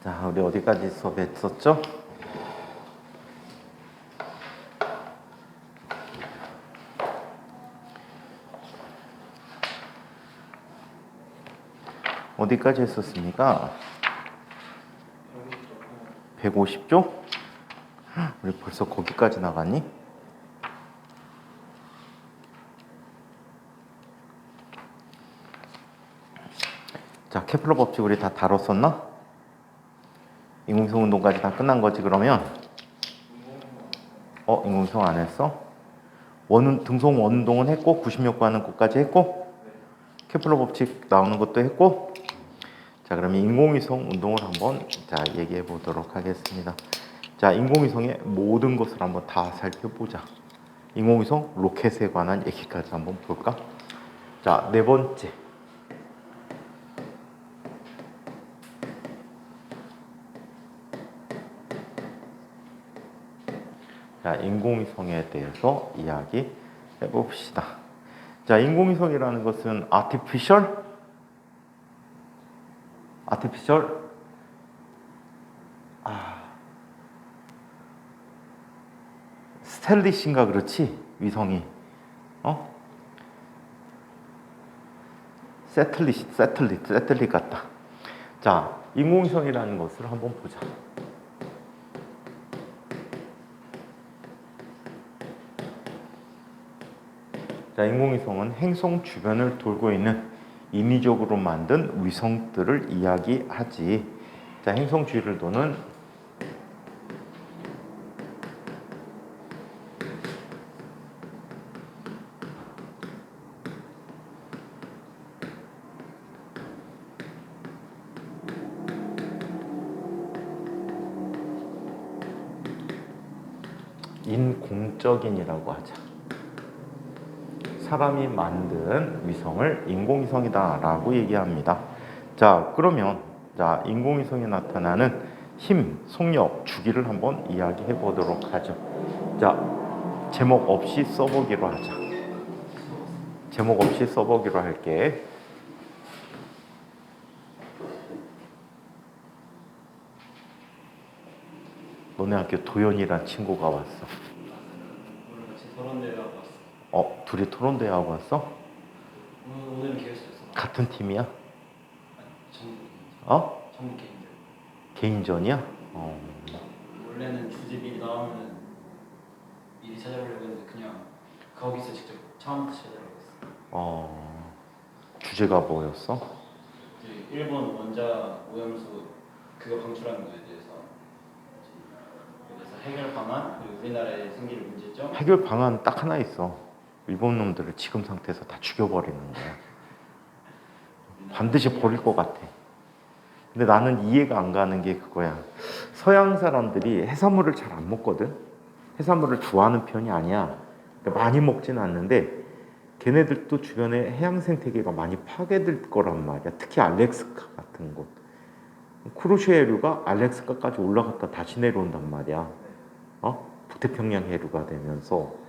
자, 우리 어디까지 수업했었죠? 어디까지 했었습니까? 150조? 우리 벌써 거기까지 나갔니? 자, 케플러 법칙 우리 다 다뤘었나? 인공위성 운동까지 다 끝난 거지 그러면? 인공위성 안 했어? 등송 원운동은 했고 90력 가는 것까지 했고 케플러 법칙 나오는 것도 했고. 자, 그러면 인공위성 운동을 한번 얘기해 보도록 하겠습니다. 자, 인공위성의 모든 것을 한번 다 살펴보자. 인공위성 로켓에 관한 얘기까지 한번 볼까? 자, 네 번째. 자, 인공위성에 대해서 이야기해 봅시다. 자, 인공위성이라는 것은 artificial 스텔릿인가 그렇지? 위성이 세틀릿 같다. 자, 인공위성이라는 것을 한번 보자. 자, 인공위성은 행성 주변을 돌고 있는 인위적으로 만든 위성들을 이야기하지. 자, 행성 주위를 도는 인공적인이라고 하자. 사람이 만든 위성을 인공위성이다 라고 얘기합니다. 자, 그러면 인공위성에 나타나는 힘, 속력, 주기를 한번 이야기해 보도록 하죠. 자, 제목 없이 써보기로 하자. 제목 없이 써보기로 할게. 너네 학교 도연이란 친구가 왔어. 같이 토론대회하고 왔어. 둘이 토론대회하고 왔어? 오늘은 개회수였어. 같은 팀이야? 전부 개인전. 개인전이야? 원래는 주제비리 나오면 미리 찾아보려고 했는데 그냥 거기서 직접 처음부터 찾아보고 했어. 주제가 뭐였어? 이제 일본 원자 오염수 그거 방출하는 거에 대해서 해결 방안 그리고 우리나라에 생길 문제점. 해결 방안 딱 하나 있어. 일본 놈들을 지금 상태에서 다 죽여버리는 거야. 반드시 버릴 것 같아. 근데 나는 이해가 안 가는 게 그거야. 서양 사람들이 해산물을 잘 안 먹거든. 해산물을 좋아하는 편이 아니야. 그러니까 많이 먹지는 않는데 걔네들도 주변에 해양 생태계가 많이 파괴될 거란 말이야. 특히 알래스카 같은 곳. 쿠로시오 해류가 알래스카까지 올라갔다 다시 내려온단 말이야. 북태평양 해류가 되면서.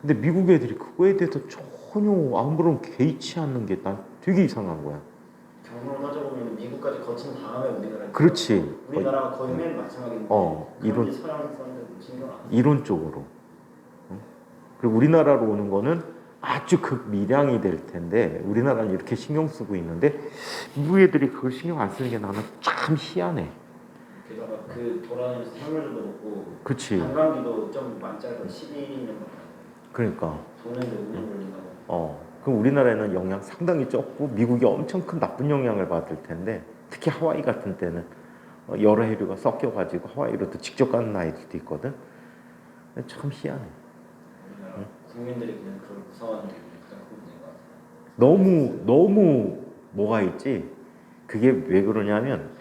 근데 미국 애들이 그거에 대해서 전혀 아무런 개의치 않는 게 난 되게 이상한 거야. 경로를 따져보면 미국까지 거친 다음에 우리나라. 그렇지. 우리나라가 거의 맨 마지막인데. 이론 서양 사람들 신경 안 써. 이론적으로. 그리고 우리나라로 오는 거는 아주 극미량이 될 텐데 우리나라는 이렇게 신경 쓰고 있는데 미국 애들이 그걸 신경 안 쓰는 게 나는 참 희한해. 게다가 그 돌아다니면서 생물들도 먹고. 그치. 관광기도 좀 많이 짧아. 12년. 그러니까. 돈인데 5년 걸린다고. 그럼 우리나라에는 영향 상당히 적고 미국이 엄청 큰 나쁜 영향을 받을 텐데 특히 하와이 같은 때는 여러 해류가 섞여가지고 하와이로도 직접 가는 아이들도 있거든. 참 희한해. 국민들이 그냥 그걸 무서워하는 게 가장 큰 문제인 것 같아요. 너무 뭐가 있지? 그게 왜 그러냐면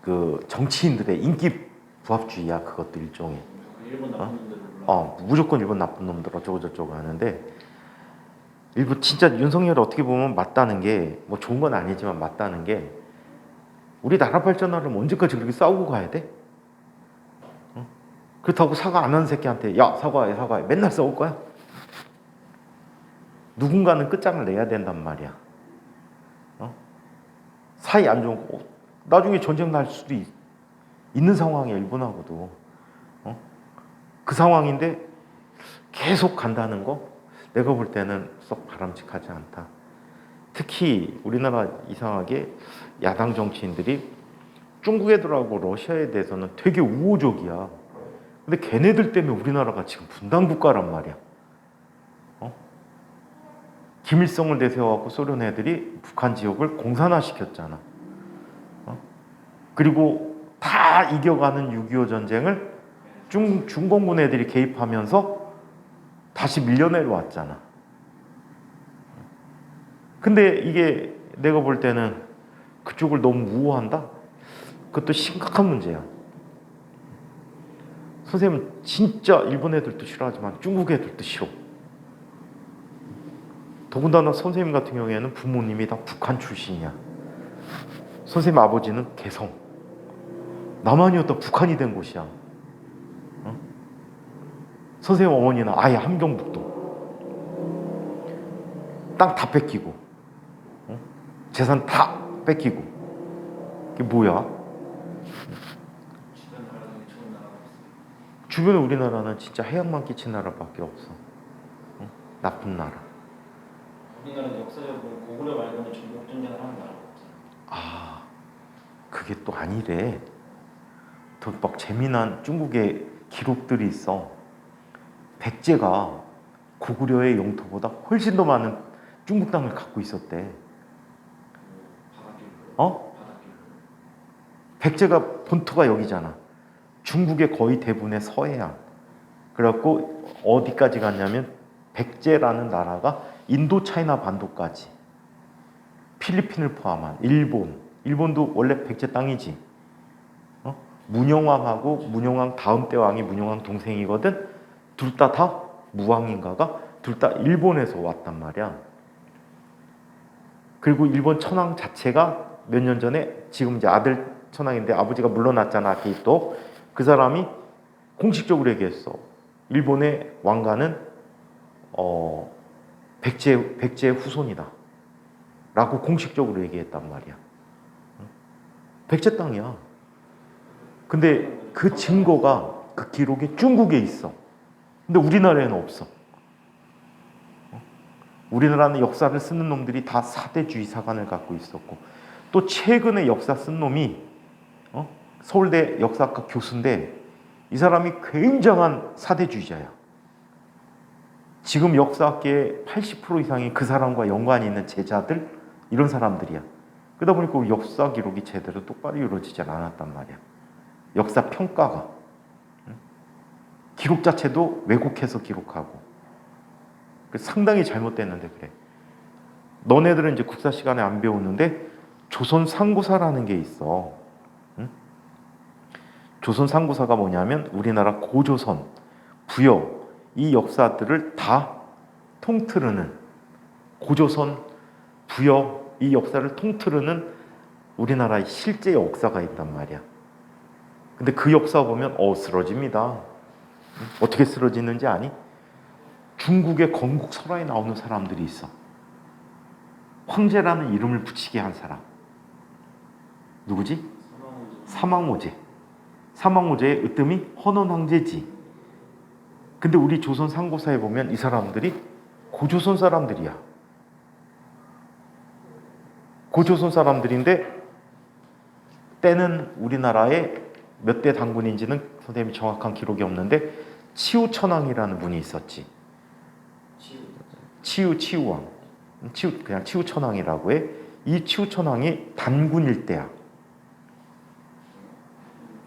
그 정치인들의 인기 부합주의야. 그것도 일종의. 일본 나쁜 놈들. 무조건 일본 나쁜 놈들 어쩌고 저쩌고 하는데 일부 진짜 윤석열이 어떻게 보면 맞다는 게 뭐 좋은 건 아니지만 맞다는 게 우리 나라 발전하려면 언제까지 그렇게 싸우고 가야 돼? 그렇다고 사과 안 하는 새끼한테 야 사과해 맨날 싸울 거야? 누군가는 끝장을 내야 된단 말이야. 사이 안 좋은 거 나중에 전쟁 날 수도 있는 상황이야. 일본하고도 그 상황인데 계속 간다는 거 내가 볼 때는 썩 바람직하지 않다. 특히 우리나라 이상하게 야당 정치인들이 중국 애들하고 러시아에 대해서는 되게 우호적이야. 근데 걔네들 때문에 우리나라가 지금 분단 국가란 말이야. 김일성을 내세워갖고 소련 애들이 북한 지역을 공산화시켰잖아. 그리고 다 이겨가는 6.25 전쟁을 중공군 애들이 개입하면서 다시 밀려내려왔잖아. 근데 이게 내가 볼 때는 그쪽을 너무 우호한다? 그것도 심각한 문제야. 선생님은 진짜 일본 애들도 싫어하지만 중국 애들도 싫어. 더군다나 선생님 같은 경우에는 부모님이 다 북한 출신이야. 선생님 아버지는 개성. 남한이었다 북한이 된 곳이야. 선생님 어머니는 아예 함경북도. 땅 다 뺏기고 재산 다 뺏기고. 이게 뭐야? 주변 나라는 좋은 나라가 없어요. 주변에 우리나라는 진짜 해악만 끼친 나라밖에 없어. 나쁜 나라. 우리나라는 역사적으로 고구려 말고는 전국 전쟁을 하는 나라가 없잖아요. 아, 그게 또 아니래. 더 막 재미난 중국의 기록들이 있어. 백제가 고구려의 영토보다 훨씬 더 많은 중국 땅을 갖고 있었대. 바닷길로. 백제가 본토가 여기잖아. 중국의 거의 대부분의 서해안. 그래갖고 어디까지 갔냐면 백제라는 나라가 인도 차이나 반도까지. 필리핀을 포함한 일본. 일본도 원래 백제 땅이지. 문영왕하고 문영왕 다음 때 왕이 문영왕 동생이거든. 둘 다 무왕인가가 둘 다 일본에서 왔단 말이야. 그리고 일본 천황 자체가 몇 년 전에 지금 이제 아들 천황인데 아버지가 물러났잖아. 아케히토. 그 사람이 공식적으로 얘기했어. 일본의 왕가는 백제의 후손이다 라고 공식적으로 얘기했단 말이야. 백제 땅이야. 근데 그 증거가 그 기록이 중국에 있어. 근데 우리나라에는 없어. 우리나라는 역사를 쓰는 놈들이 다 사대주의 사관을 갖고 있었고, 또 최근에 역사 쓴 놈이 서울대 역사학과 교수인데 이 사람이 굉장한 사대주의자야. 지금 역사학계의 80% 이상이 그 사람과 연관이 있는 제자들, 이런 사람들이야. 그러다 보니까 역사 기록이 제대로 똑바로 이루어지지 않았단 말이야. 역사 평가가. 기록 자체도 왜곡해서 기록하고. 상당히 잘못됐는데 그래. 너네들은 이제 국사 시간에 안 배우는데 조선 상고사라는 게 있어. 조선 상고사가 뭐냐면 우리나라 고조선, 부여 이 역사들을 다 통틀으는, 고조선, 부여 이 역사를 통틀으는 우리나라의 실제 역사가 있단 말이야. 근데 그 역사 보면 쓰러집니다. 어떻게 쓰러지는지 아니? 중국의 건국 설화에 나오는 사람들이 있어. 황제라는 이름을 붙이게 한 사람. 누구지? 사망오제. 사망오제의 으뜸이 헌원 황제지. 근데 우리 조선 상고사에 보면 이 사람들이 고조선 사람들이야. 고조선 사람들인데 때는 우리나라의 몇 대 당군인지는 선생님이 정확한 기록이 없는데 치우천왕이라는 분이 있었지. 치우왕. 그냥 치우천왕이라고 해. 이 치우천왕이 단군일 때야.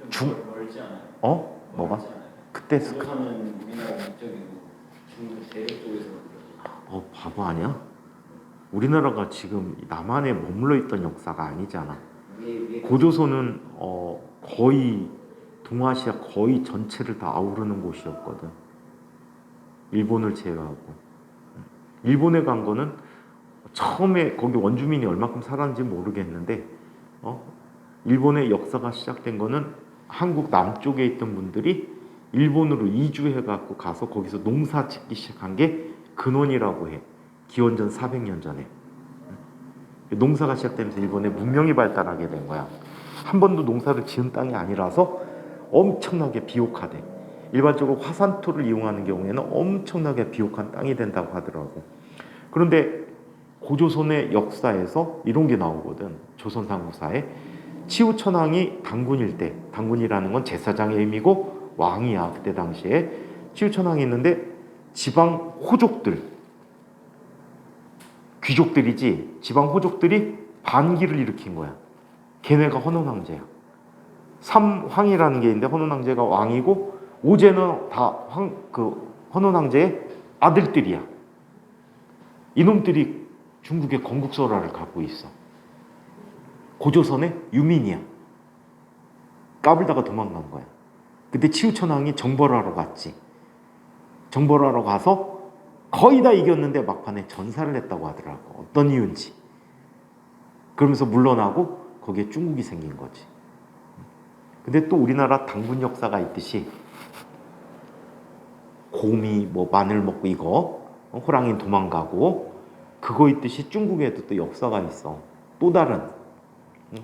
멀지 않아요? 뭐가? 멀지 않아요. 그때 고조선은 우리나라 목적이고 중국 대륙 쪽에서 바보 아니야? 우리나라가 지금 남한에 머물러 있던 역사가 아니잖아. 고조선은 거의 동아시아 거의 전체를 다 아우르는 곳이었거든. 일본을 제외하고. 일본에 간 거는 처음에 거기 원주민이 얼마큼 살았는지 모르겠는데 일본의 역사가 시작된 거는 한국 남쪽에 있던 분들이 일본으로 이주해갖고 가서 거기서 농사 짓기 시작한 게 근원이라고 해. 기원전 400년 전에. 농사가 시작되면서 일본의 문명이 발달하게 된 거야. 한 번도 농사를 지은 땅이 아니라서 엄청나게 비옥하대. 일반적으로 화산토를 이용하는 경우에는 엄청나게 비옥한 땅이 된다고 하더라고. 그런데 고조선의 역사에서 이런 게 나오거든. 조선 삼국사에 치우천왕이 당군일 때, 당군이라는 건 제사장의 의미고 왕이야. 그때 당시에 치우천왕이 있는데 지방 호족들, 귀족들이지 지방 호족들이 반기를 일으킨 거야. 걔네가 헌원왕제야. 삼황이라는 게 있는데 헌원왕제가 왕이고 오제는 다 헌원왕제의 아들들이야. 이놈들이 중국의 건국설화를 갖고 있어. 고조선의 유민이야. 까불다가 도망간 거야. 그때 치우천왕이 정벌하러 갔지. 정벌하러 가서 거의 다 이겼는데 막판에 전사를 했다고 하더라고. 어떤 이유인지. 그러면서 물러나고 거기에 중국이 생긴 거지. 근데 또 우리나라 당군 역사가 있듯이 곰이 뭐 마늘 먹고 이거 호랑이 도망가고 그거 있듯이 중국에도 또 역사가 있어. 또 다른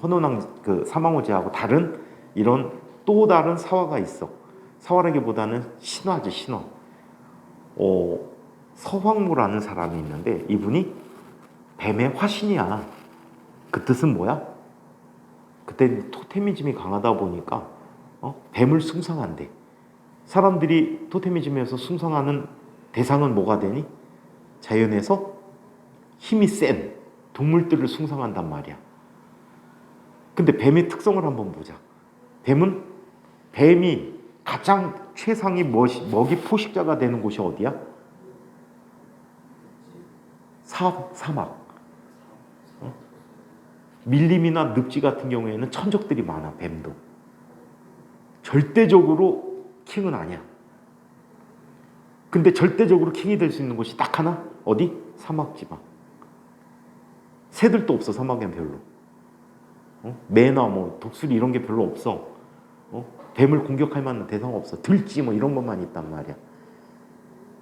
헌원왕 그 사망호제하고 다른 이런 또 다른 사화가 있어. 사화라기보다는 신화지 신화. 서황무라는 사람이 있는데 이분이 뱀의 화신이야. 그 뜻은 뭐야? 그때 토테미즘이 강하다 보니까 뱀을 숭상한대. 사람들이 토테미즘에서 숭상하는 대상은 뭐가 되니? 자연에서 힘이 센 동물들을 숭상한단 말이야. 근데 뱀의 특성을 한번 보자. 뱀이 가장 최상위 먹이 포식자가 되는 곳이 어디야? 사막. 밀림이나 늪지 같은 경우에는 천적들이 많아. 뱀도 절대적으로 킹은 아니야. 근데 절대적으로 킹이 될 수 있는 곳이 딱 하나. 어디? 사막지방. 새들도 없어. 사막엔 별로. 매나 뭐 독수리 이런 게 별로 없어. 뱀을 공격할 만한 대상 없어. 들쥐 뭐 이런 것만 있단 말이야.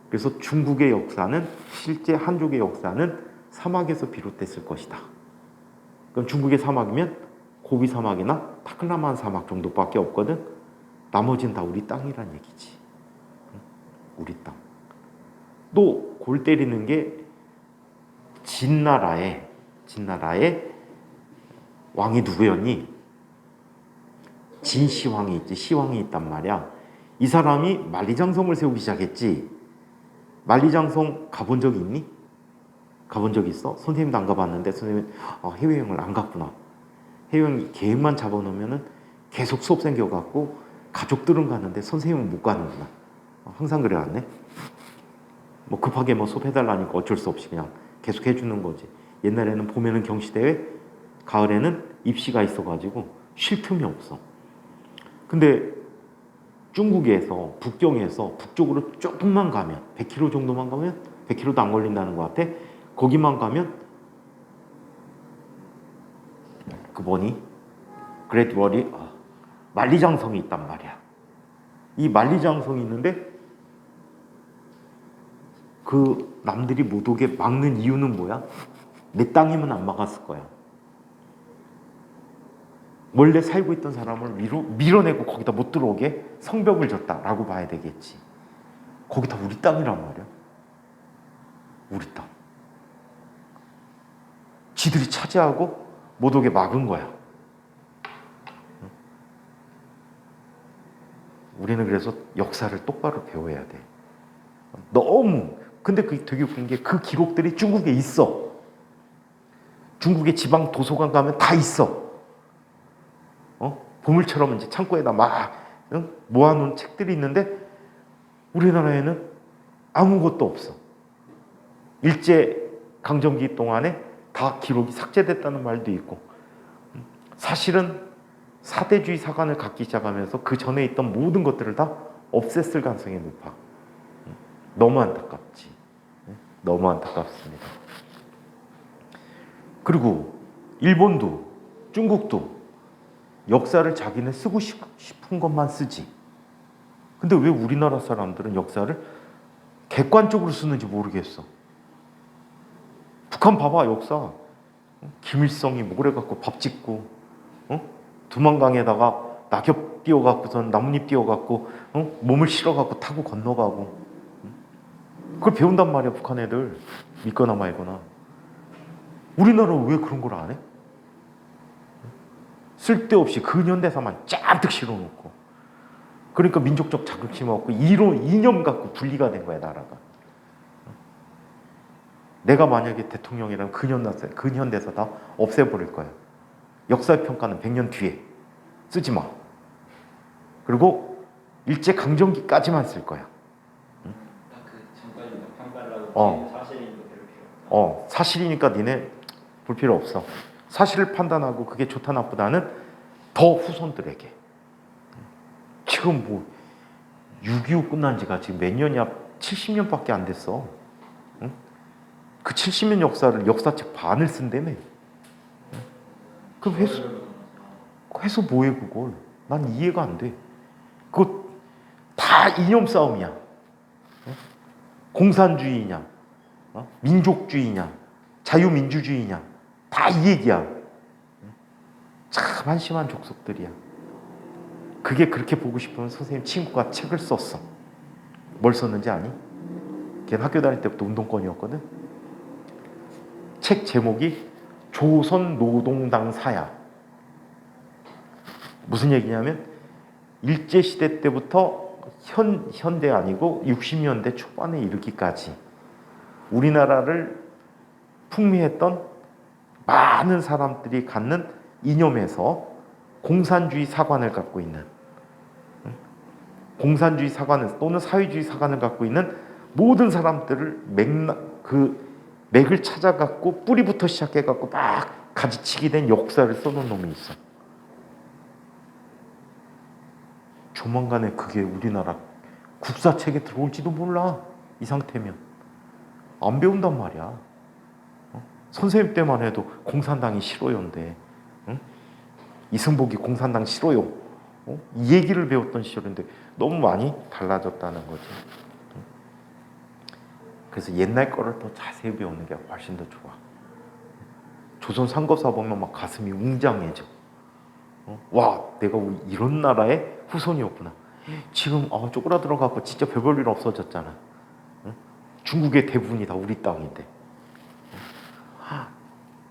그래서 중국의 역사는 실제 한족의 역사는 사막에서 비롯됐을 것이다. 그럼 중국의 사막이면 고비 사막이나 타클라만 사막 정도밖에 없거든. 나머지는 다 우리 땅이란 얘기지. 우리 땅. 또 골 때리는 게 진나라의 왕이 누구였니? 진시황이 있지. 시황이 있단 말이야. 이 사람이 만리장성을 세우기 시작했지. 만리장성 가본 적이 있니? 가본 적 있어? 선생님도 안 가봤는데 선생님은 해외여행을 안 갔구나. 해외여행 계획만 잡아놓으면 계속 수업 생겨갖고 가족들은 가는데 선생님은 못 가는구나. 항상 그래왔네. 뭐 급하게 뭐 수업 해달라니까 어쩔 수 없이 그냥 계속 해주는 거지. 옛날에는 봄에는 경시대회, 가을에는 입시가 있어가지고 쉴 틈이 없어. 근데 중국에서 북경에서 북쪽으로 조금만 가면 100km 정도만 가면 100km도 안 걸린다는 것 같아. 거기만 가면 그 뭐니? 그레이트월이 만리장성이 있단 말이야. 이 만리장성이 있는데 그 남들이 못 오게 막는 이유는 뭐야? 내 땅이면 안 막았을 거야. 원래 살고 있던 사람을 밀어내고 거기다 못 들어오게 성벽을 졌다라고 봐야 되겠지. 거기 다 우리 땅이란 말이야. 우리 땅. 지들이 차지하고 못 오게 막은 거야. 우리는 그래서 역사를 똑바로 배워야 돼. 너무. 근데 그게 되게 웃긴 게 그 기록들이 중국에 있어. 중국의 지방 도서관 가면 다 있어. 보물처럼 이제 창고에다 막 모아놓은 책들이 있는데 우리나라에는 아무것도 없어. 일제 강점기 동안에 다 기록이 삭제됐다는 말도 있고, 사실은 사대주의 사관을 갖기 시작하면서 그 전에 있던 모든 것들을 다 없앴을 가능성이 높아. 너무 안타깝지. 너무 안타깝습니다. 그리고 일본도 중국도 역사를 자기네 쓰고 싶은 것만 쓰지. 근데 왜 우리나라 사람들은 역사를 객관적으로 쓰는지 모르겠어. 북한 봐봐, 역사. 김일성이 모래 갖고 밥 짓고, 두만강에다가 낙엽 띄워갖고선 나뭇잎 띄워갖고, 몸을 실어갖고 타고 건너가고, 그걸 배운단 말이야 북한 애들. 믿거나 말거나. 우리나라는 왜 그런 걸 안 해? 쓸데없이 근현대사만 짠뜩 실어놓고, 그러니까 민족적 자긍심 없고 이념 갖고 분리가 된 거야 나라가. 내가 만약에 대통령이라면 근현대사 다 없애버릴 거야. 역사의 평가는 100년 뒤에 쓰지 마. 그리고 일제강점기까지만 쓸 거야. 딱그 잠깐이면 판단하고 사실이니까 별로 필요 없다. 사실이니까 니네 볼 필요 없어. 사실을 판단하고 그게 좋다 나쁘다는 더 후손들에게. 지금 뭐 6.25 끝난 지가 지금 몇 년이야? 70년밖에 안 됐어. 응? 그 70년 역사를 역사책 반을 쓴다며. 그럼 해서 뭐해 그걸? 난 이해가 안 돼. 그거 다 이념 싸움이야. 공산주의냐, 민족주의냐, 자유민주주의냐, 다 이 얘기야. 참 한심한 족속들이야. 그게 그렇게 보고 싶으면 선생님 친구가 책을 썼어. 뭘 썼는지 아니? 걔는 학교 다닐 때부터 운동권이었거든. 책 제목이 조선노동당 사야. 무슨 얘기냐면 일제시대 때부터 현대 아니고 60년대 초반에 이르기까지 우리나라를 풍미했던 많은 사람들이 갖는 이념에서 공산주의 사관을 갖고 있는, 공산주의 사관을 또는 사회주의 사관을 갖고 있는 모든 사람들을 맥을 찾아갖고 뿌리부터 시작해갖고 막 가지치기 된 역사를 써놓은 놈이 있어. 조만간에 그게 우리나라 국사책에 들어올지도 몰라. 이 상태면 안 배운단 말이야. 선생님 때만 해도 공산당이 싫어요인데, 이승복이 공산당 싫어요, 이 얘기를 배웠던 시절인데 너무 많이 달라졌다는 거지. 그래서 옛날 거를 더 자세히 배우는 게 훨씬 더 좋아. 조선 삼국사 보면 막 가슴이 웅장해져. 와, 내가 이런 나라의 후손이었구나. 지금 쪼그라들어갖고 진짜 별 볼 일 없어졌잖아. 중국의 대부분이 다 우리 땅인데.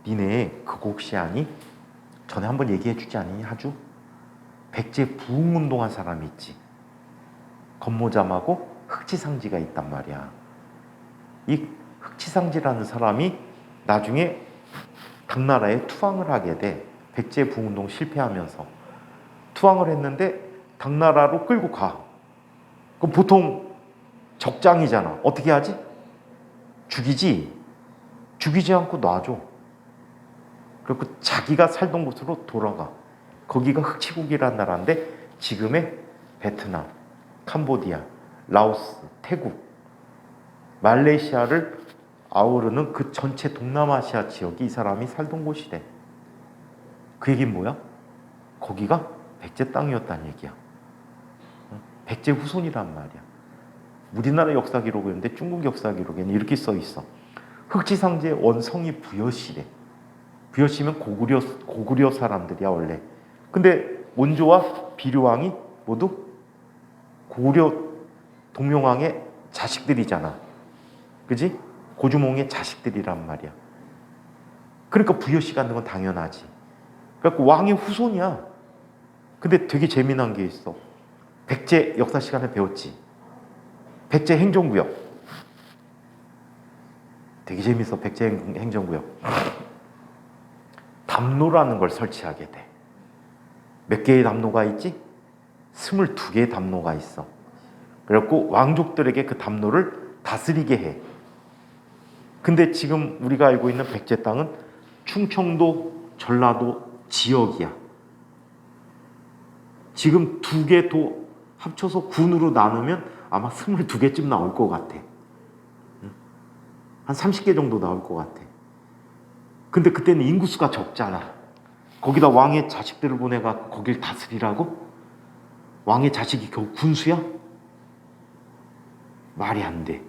니네 그거 혹시 아니? 전에 한번 얘기해 주지 않니? 하주? 백제 부흥운동한 사람이 있지. 건모잠하고 흑지상지가 있단 말이야. 이 흑지상지라는 사람이 나중에 당나라에 투항을 하게 돼. 백제 부흥운동 실패하면서 투항을 했는데 당나라로 끌고 가. 그럼 보통 적장이잖아. 어떻게 하지? 죽이지 않고 놔줘. 그리고 자기가 살던 곳으로 돌아가. 거기가 흑치국이라는 나라인데 지금의 베트남, 캄보디아, 라오스, 태국, 말레이시아를 아우르는 그 전체 동남아시아 지역이 이 사람이 살던 곳이래. 그 얘기는 뭐야? 거기가 백제 땅이었다는 얘기야. 백제 후손이란 말이야. 우리나라 역사 기록인데 중국 역사 기록에는 이렇게 써 있어. 흑지상제의 원성이 부여시래. 부여시면 고구려 사람들이야 원래. 근데 원조와 비류왕이 모두 고구려 동명왕의 자식들이잖아. 그지? 고주몽의 자식들이란 말이야. 그러니까 부여시 갖는 건 당연하지. 그래갖고 왕의 후손이야. 근데 되게 재미난 게 있어. 백제 역사 시간에 배웠지. 백제 행정구역. 되게 재밌어. 백제 행정구역. 담로라는 걸 설치하게 돼. 몇 개의 담로가 있지? 22개의 담로가 있어. 그래갖고 왕족들에게 그 담로를 다스리게 해. 근데 지금 우리가 알고 있는 백제 땅은 충청도, 전라도 지역이야. 지금 2개 도 합쳐서 군으로 나누면 아마 22개쯤 나올 것 같아. 한 30개 정도 나올 것 같아. 근데 그때는 인구수가 적잖아. 거기다 왕의 자식들을 보내갖고 거길 다스리라고? 왕의 자식이 겨우 군수야? 말이 안 돼.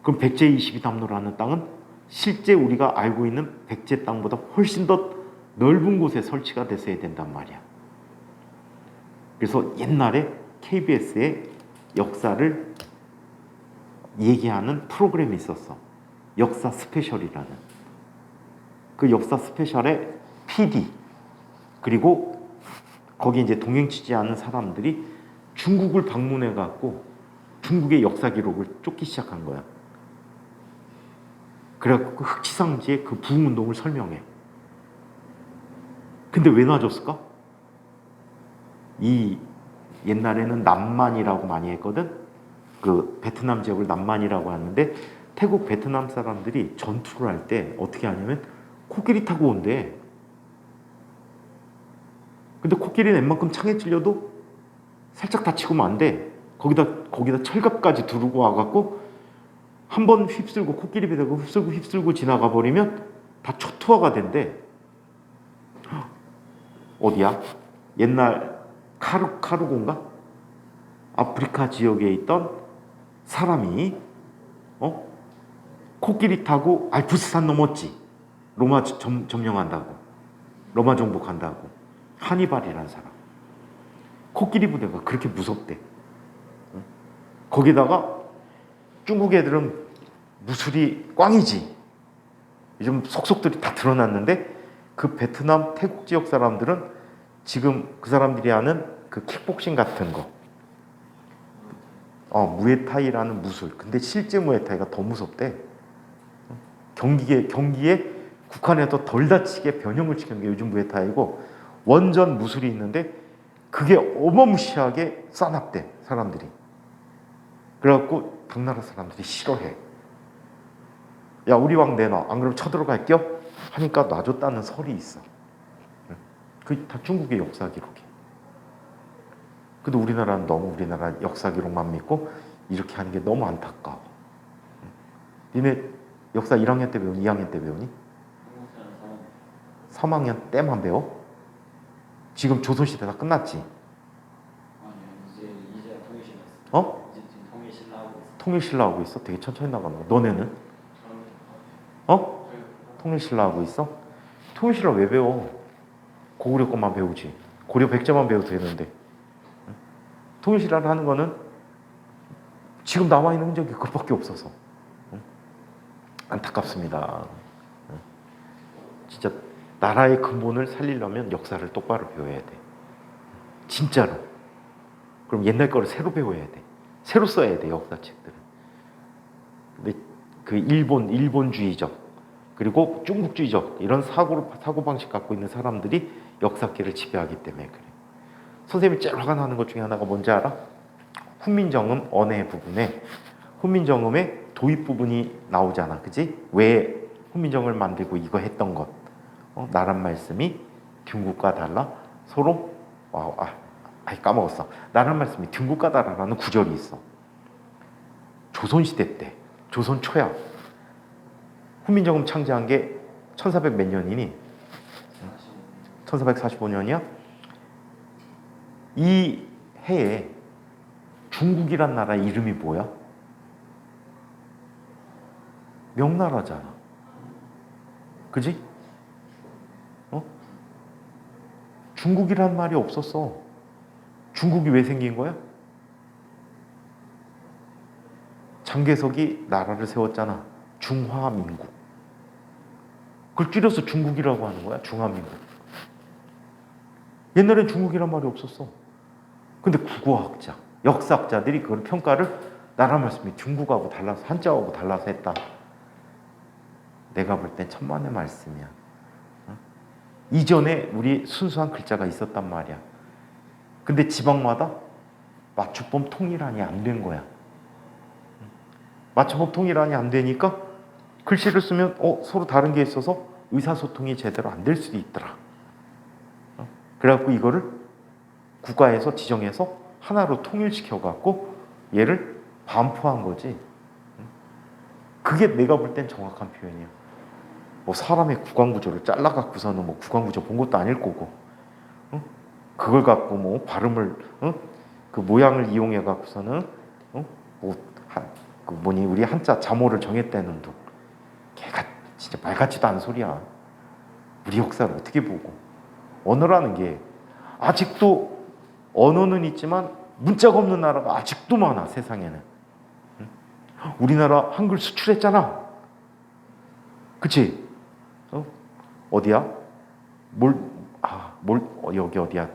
그럼 백제 22담로라는 땅은 실제 우리가 알고 있는 백제 땅보다 훨씬 더 넓은 곳에 설치가 됐어야 된단 말이야. 그래서 옛날에 KBS의 역사를 얘기하는 프로그램이 있었어. 역사 스페셜이라는. 그 역사 스페셜의 PD 그리고 거기 이제 동행 취재하는 사람들이 중국을 방문해 갖고 중국의 역사 기록을 쫓기 시작한 거야. 그래갖고 그 흑치상지의 그 부흥운동을 설명해. 근데 왜 놔줬을까? 이 옛날에는 남만이라고 많이 했거든. 그 베트남 지역을 남만이라고 하는데 태국 베트남 사람들이 전투를 할 때 어떻게 하냐면 코끼리 타고 온대. 근데 코끼리는 웬만큼 창에 찔려도 살짝 다치고는 안 돼. 거기다 철갑까지 두르고 와갖고 한 번 휩쓸고 코끼리 배대고 휩쓸고 지나가 버리면 다 초토화가 된대. 어디야? 옛날 카루고인가? 아프리카 지역에 있던 사람이 코끼리 타고 알프스산 넘었지. 로마 점령한다고. 로마 정복한다고. 하니발이라는 사람. 코끼리 부대가 그렇게 무섭대. 거기다가 중국 애들은 무술이 꽝이지. 요즘 속속들이 다 드러났는데 그 베트남, 태국 지역 사람들은 지금 그 사람들이 하는 그 킥복싱 같은 거, 무에타이라는 무술. 근데 실제 무에타이가 더 무섭대. 경기에 국한에서 덜 다치게 변형을 시키는 게 요즘 무에타이고 원전 무술이 있는데 그게 어마무시하게 싸납대 사람들이. 그래갖고 당나라 사람들이 싫어해. 야 우리 왕 내놔. 안 그러면 쳐들어갈게요. 하니까 놔줬다는 설이 있어. 그게 다 중국의 역사 기록이야. 근데 우리나라는 너무 우리나라 역사 기록만 믿고 이렇게 하는 게 너무 안타까워. 니네 역사 1학년 때 배우니? 2학년 때 배우니? 3학년 때만 배워? 지금 조선시대 다 끝났지? 아니요, 이제 통일신라. 이제 지금 통일신라 하고 있어. 통일신라 하고 있어? 되게 천천히 나가는 거야. 너네는? 통일신라 하고 있어? 통일신라 왜 배워? 고구려 것만 배우지. 고려 백제만 배워도 되는데. 통일신라를 하는 거는 지금 남아있는 흔적이 그것밖에 없어서 안타깝습니다. 진짜 나라의 근본을 살리려면 역사를 똑바로 배워야 돼. 진짜로. 그럼 옛날 거를 새로 배워야 돼. 새로 써야 돼, 역사책들은. 근데 그 일본주의적 그리고 중국주의적 이런 사고방식 갖고 있는 사람들이 역사계를 지배하기 때문에 그래. 선생님이 제일 화가 나는 것 중에 하나가 뭔지 알아? 훈민정음 언해 부분에 훈민정음의 도입 부분이 나오잖아. 그지? 왜 훈민정음을 만들고 이거 했던 것. 나란 말씀이 흉국과 달라 서로 까먹었어. 나란 말씀이 흉국과 달라라는 구절이 있어. 조선시대 때 조선 초야 훈민정음 창제한 게 1400 몇 년이니? 1445년이야? 이 해에 중국이란 나라 이름이 뭐야? 명나라잖아. 그지? 중국이란 말이 없었어. 중국이 왜 생긴 거야? 장개석이 나라를 세웠잖아. 중화민국. 그걸 줄여서 중국이라고 하는 거야. 중화민국. 옛날엔 중국이란 말이 없었어. 근데 국어학자, 역사학자들이 그걸 평가를 나라 말씀이 중국하고 달라서 한자하고 달라서 했다. 내가 볼 땐 천만의 말씀이야. 이전에 우리 순수한 글자가 있었단 말이야. 근데 지방마다 맞춤법 통일안이 안 된 거야. 맞춤법 통일안이 안 되니까 글씨를 쓰면 서로 다른 게 있어서 의사소통이 제대로 안 될 수도 있더라. 그래갖고 이거를 국가에서 지정해서 하나로 통일시켜갖고 얘를 반포한 거지. 그게 내가 볼 땐 정확한 표현이야. 사람의 구강구조를 잘라갖고서는 구강구조 본 것도 아닐 거고, 그걸 갖고 발음을, 그 모양을 이용해갖고서는, 우리 한자 자모를 정했다는 둥. 걔가 진짜 말 같지도 않은 소리야. 우리 역사를 어떻게 보고. 언어라는 게 아직도 언어는 있지만 문자가 없는 나라가 아직도 많아, 세상에는. 응? 우리나라 한글 수출했잖아. 그치? 어디야? 여기 어디야?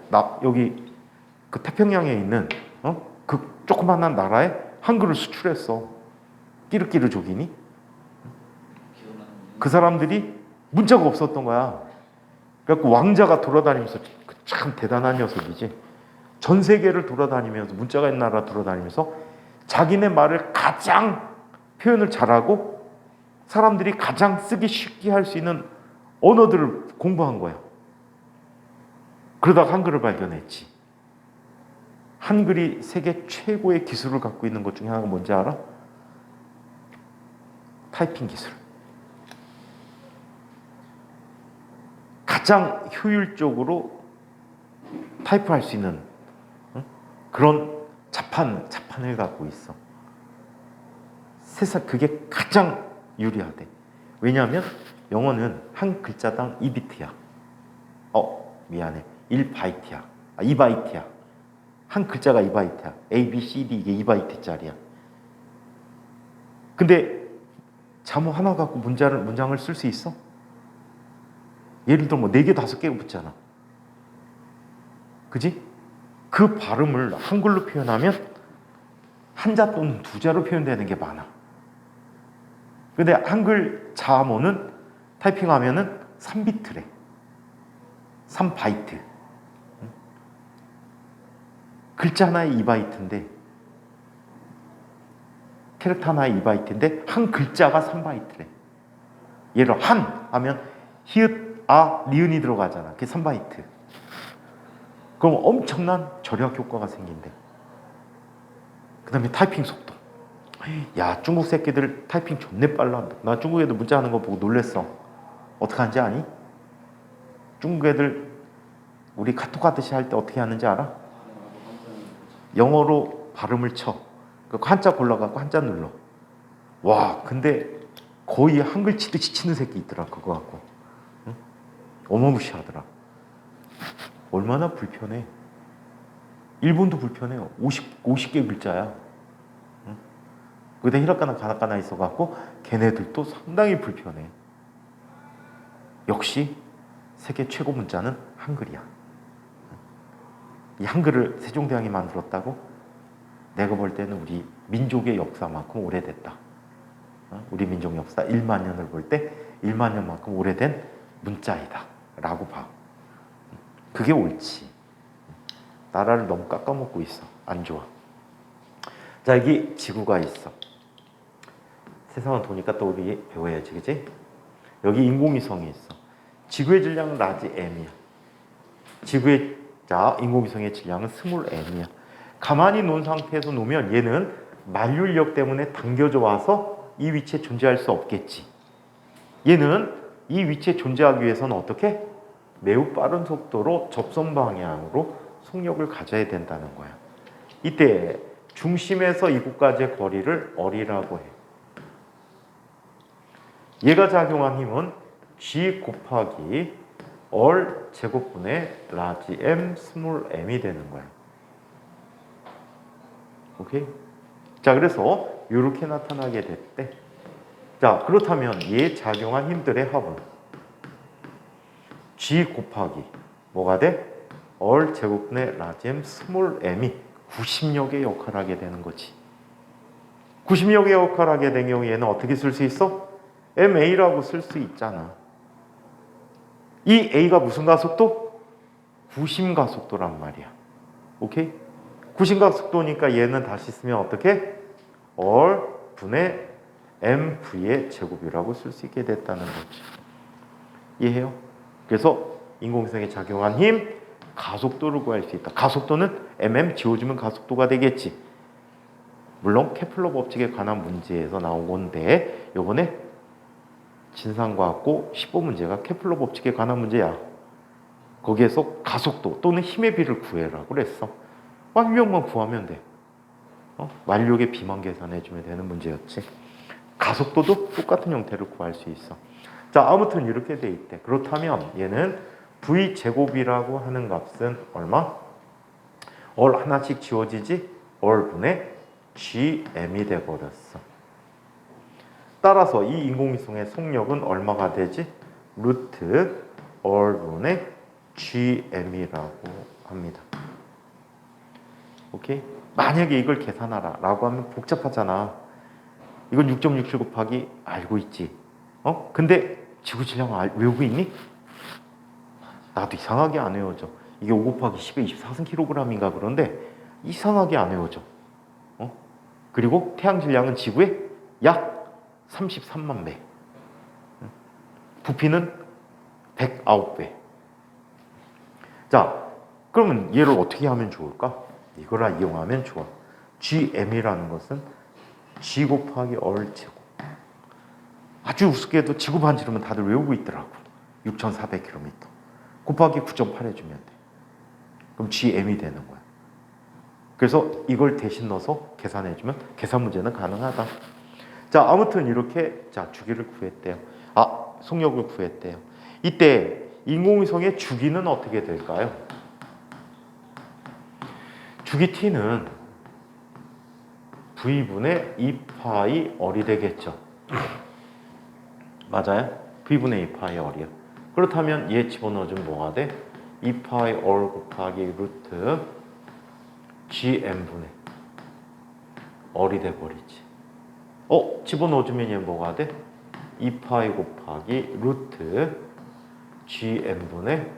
여기 그 태평양에 있는 그 조그만한 나라에 한글을 수출했어. 끼르끼르족이니? 그 사람들이 문자가 없었던 거야. 그래갖고 왕자가 돌아다니면서 참 대단한 녀석이지. 전 세계를 돌아다니면서 문자가 있는 나라 돌아다니면서 자기네 말을 가장 표현을 잘하고 사람들이 가장 쓰기 쉽게 할 수 있는 언어들을 공부한 거야. 그러다가 한글을 발견했지. 한글이 세계 최고의 기술을 갖고 있는 것 중에 하나가 뭔지 알아? 타이핑 기술. 가장 효율적으로 타이프할 수 있는 그런 자판을 갖고 있어. 세상 그게 가장 유리하대. 왜냐하면 영어는 한 글자당 2비트야. 미안해. 1바이트야. 2바이트야. 한 글자가 2바이트야. A, B, C, D 이게 2바이트짜리야. 근데 자모 하나 갖고 문장을 쓸 수 있어? 예를 들어 뭐 4개, 5개 붙잖아. 그지? 그 발음을 한글로 표현하면 한자 또는 두자로 표현되는 게 많아. 근데 한글 자모는 타이핑하면은 3비트래. 3바이트. 글자 하나에 2바이트인데 캐릭터 하나에 2바이트인데 한 글자가 3바이트래. 예를 들어 한 하면 히읗, 아, 니은이 들어가잖아. 그게 3바이트. 그럼 엄청난 절약 효과가 생긴대. 그 다음에 타이핑 속도. 야, 중국 새끼들 타이핑 존내 빨라. 나 중국 애들 문자 하는 거 보고 놀랬어. 어떻게 하는지 아니? 중국 애들 우리 카톡 하듯이 할 때 어떻게 하는지 알아? 영어로 발음을 쳐. 그 한자 골라갖고 한자 눌러. 와, 근데 거의 한글 치듯이 치는 새끼 있더라. 그거 갖고. 응? 어마무시하더라. 얼마나 불편해. 일본도 불편해요. 50개 글자야. 응? 거기다 히라카나 가나카나 있어갖고 걔네들도 상당히 불편해. 역시 세계 최고 문자는 한글이야. 이 한글을 세종대왕이 만들었다고? 내가 볼 때는 우리 민족의 역사만큼 오래됐다. 우리 민족 역사 1만 년을 볼 때 1만 년만큼 오래된 문자이다 라고 봐. 그게 옳지. 나라를 너무 깎아먹고 있어. 안 좋아. 자, 여기 지구가 있어. 세상은 도니까 또 우리 배워야지, 그치? 여기 인공위성이 있어. 지구의 질량은 라지 M이야. 인공위성의 질량은 스몰 M이야. 가만히 놓은 상태에서 놓으면 얘는 만류인력 때문에 당겨져 와서 이 위치에 존재할 수 없겠지. 얘는 이 위치에 존재하기 위해서는 어떻게? 매우 빠른 속도로 접선 방향으로 속력을 가져야 된다는 거야. 이때 중심에서 이곳까지의 거리를 어리라고 해. 얘가 작용한 힘은 G 곱하기 얼 제곱분의 라지 M 스몰 M이 되는 거야. 오케이? 자, 그래서 이렇게 나타나게 됐대. 자, 그렇다면 얘 작용한 힘들의 합은 G 곱하기 뭐가 돼? 얼 제곱분의 라지 M 스몰 M이 구심력의 역할을 하게 되는 거지. 구심력의 역할을 하게 된 경우 얘는 어떻게 쓸 수 있어? MA라고 쓸 수 있잖아. 이 A가 무슨 가속도? 구심가속도란 말이야. 오케이? 구심가속도니까 얘는 다시 쓰면 어떻게? 얼 분의 MV의 제곱이라고 쓸 수 있게 됐다는 거지. 이해해요? 그래서 인공위성에 작용한 힘, 가속도를 구할 수 있다. 가속도는 mm 지워주면 가속도가 되겠지. 물론 케플러 법칙에 관한 문제에서 나온 건데 요번에 진상과학고 15문제가 케플러 법칙에 관한 문제야. 거기에서 가속도 또는 힘의 비를 구해라고 그랬어. 완력만 구하면 돼. 완력의 비만 계산해주면 되는 문제였지. 가속도도 똑같은 형태를 구할 수 있어. 자, 아무튼 이렇게 돼 있대. 그렇다면 얘는 v 제곱이라고 하는 값은 얼마? 얼 하나씩 지워지지? 얼분의 gm이 돼 버렸어. 따라서 이 인공위성의 속력은 얼마가 되지? 루트 얼분의 gm이라고 합니다. 오케이? 만약에 이걸 계산하라 라고 하면 복잡하잖아. 이건 6.67 곱하기 알고 있지. 근데 지구 질량 외우고 있니? 나도 이상하게 안 외워져. 이게 5 곱하기 10에 24kg인가 그런데 이상하게 안 외워져. 그리고 태양 질량은 지구의 약 33만 배. 부피는 109배. 자, 그러면 얘를 어떻게 하면 좋을까? 이거라 이용하면 좋아. gm이라는 것은 g 곱하기 얼 제곱. 아주 우습게도 지구 반지름은 다들 외우고 있더라고. 6,400km 곱하기 9.8 해주면 돼. 그럼 gm이 되는 거야. 그래서 이걸 대신 넣어서 계산해주면 계산 문제는 가능하다. 자, 아무튼 이렇게 자 주기를 구했대요. 속력을 구했대요. 이때 인공위성의 주기는 어떻게 될까요? 주기 t는 v분의 2파이 얼이 되겠죠. 맞아요? v분의 2파이 얼이요. 그렇다면 얘 집어넣어주면 뭐가 돼? 2파이 얼 곱하기 루트 gm분의 얼이 돼버리지. 집어넣어주면 얘 뭐가 돼? 2파이 곱하기 루트 gm분의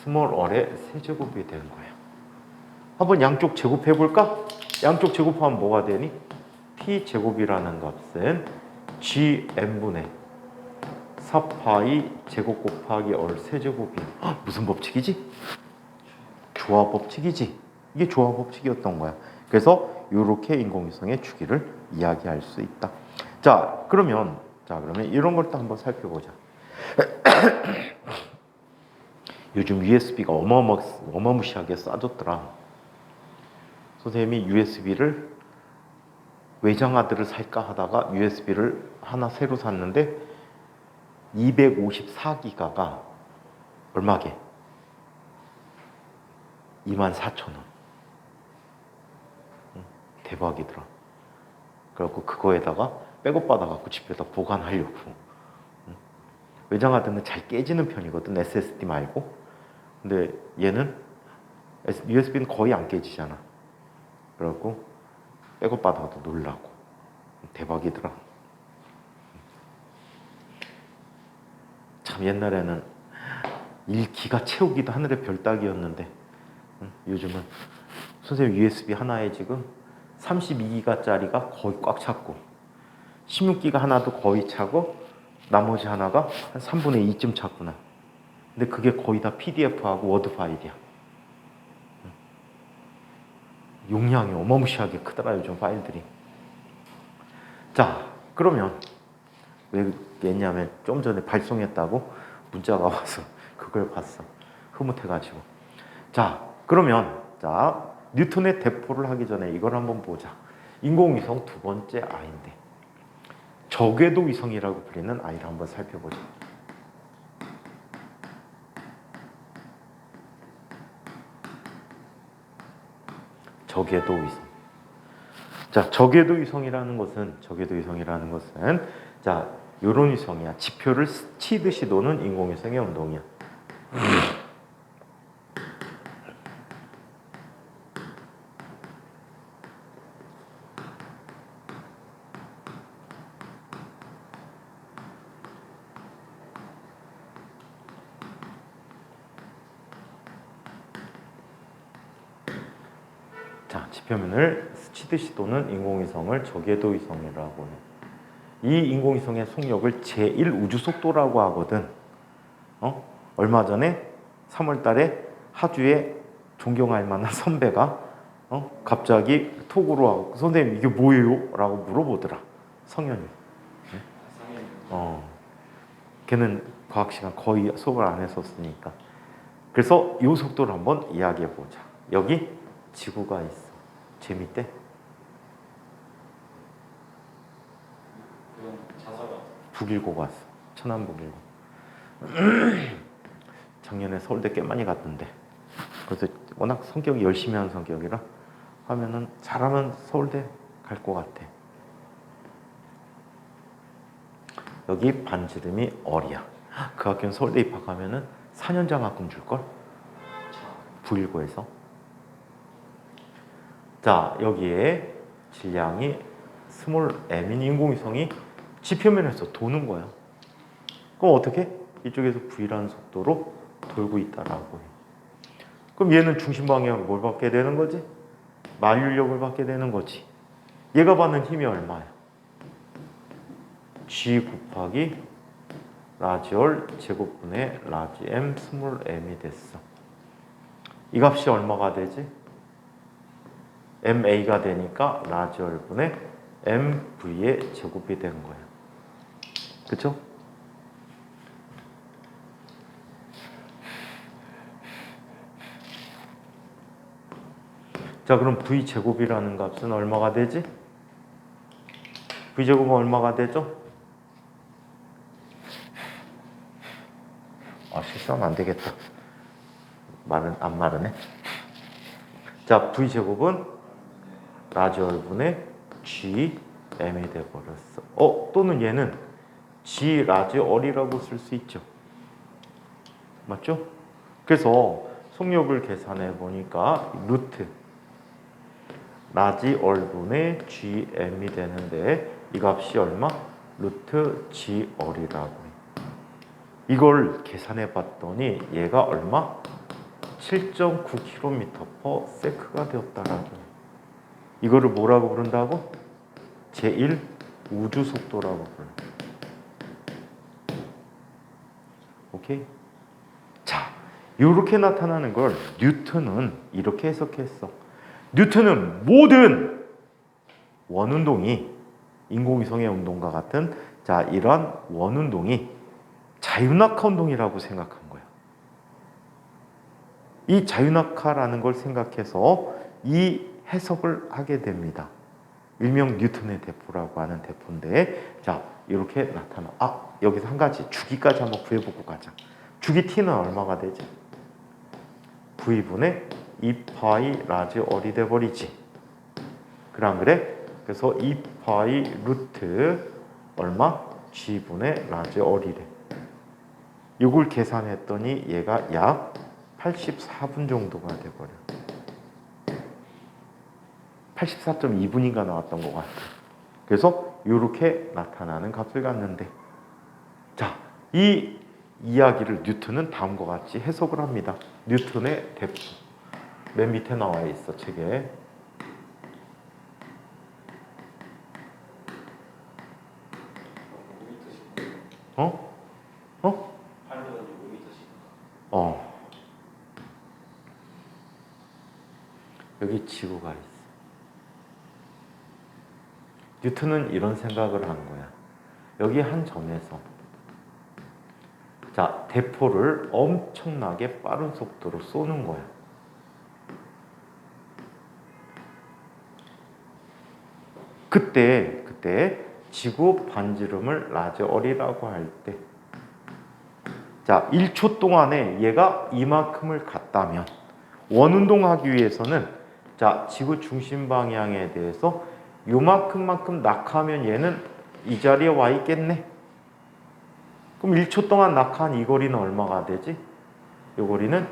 스몰 얼의 세제곱이 되는 거야. 한번 양쪽 제곱해볼까? 양쪽 제곱하면 뭐가 되니? t제곱이라는 값은 gm분의 4파이 제곱 곱하기 얼 세제곱이 무슨 법칙이지? 조화 법칙이지. 이게 조화 법칙이었던 거야. 그래서 이렇게 인공위성의 주기를 이야기할 수 있다. 자, 그러면 이런 걸 또 한번 살펴보자. 요즘 USB가 어마무시하게 싸졌더라. 선생님이 USB를 외장하드를 살까 하다가 USB를 하나 새로 샀는데 254기가가 얼마게? 24,000원. 대박이더라. 그래갖고 그거에다가 백업 받아갖고 집에다 보관하려고. 외장하드는 잘 깨지는 편이거든, SSD 말고. 근데 얘는 USB는 거의 안 깨지잖아. 그래갖고 백업 받아도 놀라고. 대박이더라. 참 옛날에는 1기가 채우기도 하늘의 별 따기였는데 요즘은 선생님 USB 하나에 지금 32기가짜리가 거의 꽉 찼고 16기가 하나도 거의 차고 나머지 하나가 한 3분의 2쯤 찼구나. 근데 그게 거의 다 PDF하고 워드 파일이야. 용량이 어마무시하게 크더라 요즘 파일들이. 자, 그러면 왜 했냐면 좀 전에 발송했다고 문자가 와서 그걸 봤어. 흐뭇해가지고. 자, 그러면 뉴턴의 대포를 하기 전에 이걸 한번 보자. 인공위성 두 번째 아이인데 저궤도 위성이라고 불리는 아이를 한번 살펴보자. 저궤도 위성. 자, 저궤도 위성이라는 것은 요런 위성이야. 지표를 스치듯이 도는 인공위성의 운동이야. 자, 지표면을 스치듯이 도는 인공위성을 저궤도 위성이라고 해. 이 인공위성의 속력을 제1우주속도라고 하거든. 얼마 전에 3월 달에 하주에 존경할 만한 선배가 갑자기 톡으로 하고 선생님 이게 뭐예요? 라고 물어보더라. 성현이. 걔는 과학 시간 거의 수업을 안 했었으니까. 그래서 이 속도를 한번 이야기해 보자. 여기 지구가 있어. 재밌대? 그건 자사가 북일고 갔어. 천안북일고. 작년에 서울대 꽤 많이 갔던데. 그래서 워낙 성격이 열심히 하는 성격이라 하면은 잘하면 서울대 갈 것 같아. 여기 반지름이 어리야. 그 학교는 서울대 입학하면은 4년 장학금 줄걸? 부일고에서. 자, 여기에 질량이 스몰 m인 인공위성이 지표면에서 도는 거야. 그럼 어떻게? 이쪽에서 v라는 속도로 돌고 있다라고 해. 그럼 얘는 중심 방향으로 뭘 받게 되는 거지? 만류력을 받게 되는 거지. 얘가 받는 힘이 얼마야? g 곱하기 라지 R 제곱분의 라지 m 스몰 m이 됐어. 이 값이 얼마가 되지? ma가 되니까 라지 R분의 mv의 제곱이 된 거야. 그쵸? 자, 그럼 v제곱이라는 값은 얼마가 되지? v제곱은 얼마가 되죠? 실수하면 안 되겠다. 말은 안 마르네. 자, v제곱은 라지 R분의 g m이 돼버렸어. 또는 얘는 g 라지 R이라고 쓸 수 있죠. 맞죠? 그래서 속력을 계산해 보니까 루트 라지 R분의 g m이 되는데 이 값이 얼마? 루트 g R이라고 해. 이걸 계산해 봤더니 얘가 얼마? 7.9km/s가 되었다라고 해. 이거를 뭐라고 부른다고? 제1 우주속도라고 불러. 오케이? 자, 이렇게 나타나는 걸 뉴턴은 이렇게 해석했어. 뉴턴은 모든 원운동이 인공위성의 운동과 같은 자, 이러한 원운동이 자유낙하 운동이라고 생각한 거야. 이 자유낙하라는 걸 생각해서 이 해석을 하게 됩니다. 일명 뉴턴의 대포라고 하는 대포인데, 자, 이렇게 나타나. 여기서 한 가지 주기까지 한번 구해보고 가자. 주기 t는 얼마가 되지? v분의 2파이 라지 R이 돼버리지. 그래 안 그래? 그래서 2파이 루트 얼마? g분의 라지 R이래. 이걸 계산했더니 얘가 약 84분 정도가 돼버려. 84.2분인가 나왔던 것 같아. 그래서 이렇게 나타나는 값을 갖는데, 자, 이 이야기를 뉴턴은 다음과 같이 해석을 합니다. 뉴턴의 대포. 맨 밑에 나와 있어, 책에. 여기 지구가 있어. 뉴턴은 이런 생각을 한 거야. 여기 한 점에서 자, 대포를 엄청나게 빠른 속도로 쏘는 거야. 그때 지구 반지름을 라지 R이라고 할 때, 자, 1초 동안에 얘가 이만큼을 갔다면 원운동하기 위해서는 자, 지구 중심 방향에 대해서 요만큼만큼 낙하하면 얘는 이 자리에 와 있겠네. 그럼 1초 동안 낙하한 이 거리는 얼마가 되지? 이 거리는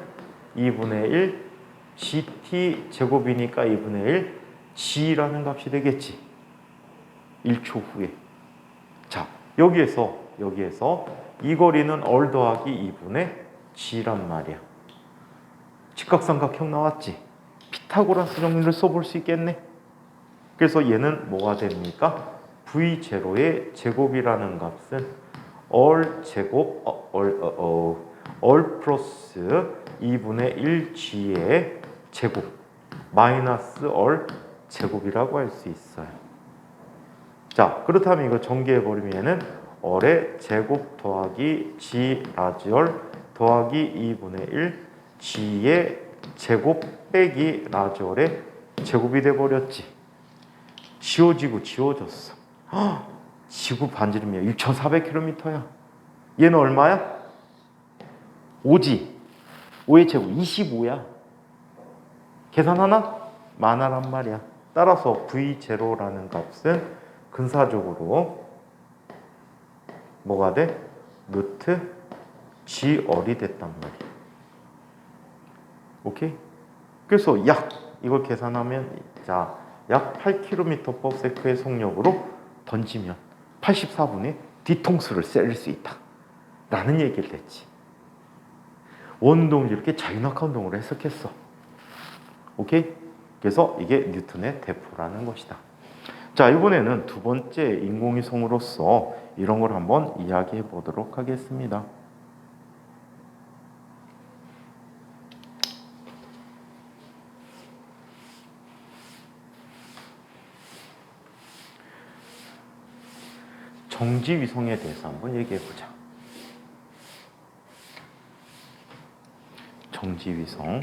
2분의 1 gt 제곱이니까 2분의 1 g라는 값이 되겠지. 1초 후에. 자, 여기에서 이 거리는 R 더하기 2분의 g란 말이야. 직각삼각형 나왔지? 피타고라스 정리를 써볼 수 있겠네. 그래서 얘는 뭐가 됩니까? v0의 제곱이라는 값은 R 제곱 R 플러스 2분의 1g의 제곱 마이너스 R 제곱이라고 할 수 있어요. 자, 그렇다면 이거 전개해버리면 R의 제곱 더하기 g 라지 R 더하기 2분의 1 g의 제곱 빼기 라지 R의 제곱이 돼버렸지. 지워지고 지워졌어. 지구 반지름이 6,400km야. 얘는 얼마야? 5지. 5의 제곱 25야. 계산하나? 만화란 말이야. 따라서 V0라는 값은 근사적으로 뭐가 돼? 루트 G얼이 됐단 말이야. 오케이? 그래서 이걸 계산하면 약 8km/s의 속력으로 던지면 84분의 뒤통수를 때릴 수 있다 라는 얘기를 했지. 원운동을 이렇게 자유낙하 운동으로 해석했어. 오케이? 그래서 이게 뉴턴의 대포라는 것이다. 자, 이번에는 두 번째 인공위성으로서 이런 걸 한번 이야기해 보도록 하겠습니다. 정지위성에 대해서 한번 얘기해 보자. 정지위성.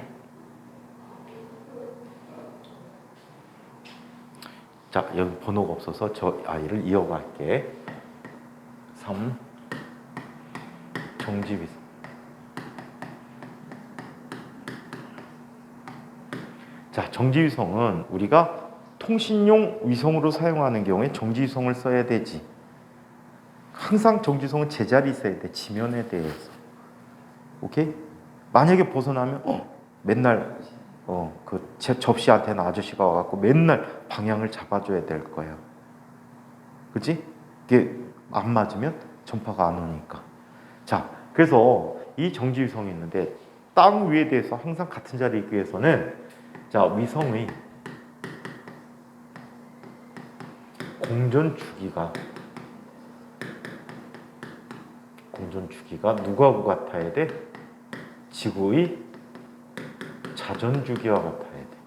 자, 여기 번호가 없어서 저 아이를 이어갈게. 3. 정지위성. 자, 정지위성은 우리가 통신용 위성으로 사용하는 경우에 정지위성을 써야 되지. 항상 정지위성은 제자리에 있어야 돼. 지면에 대해서. 오케이? 만약에 벗어나면 맨날 접시 안테나 아저씨가 와갖고 맨날 방향을 잡아줘야 될 거야. 그치? 이게 안 맞으면 전파가 안 오니까. 자, 그래서 이 정지위성이 있는데 땅 위에 대해서 항상 같은 자리에 있기 위해서는 자, 위성의 공전 주기가 누구하고 같아야 돼? 지구의 자전 주기와 같아야 돼.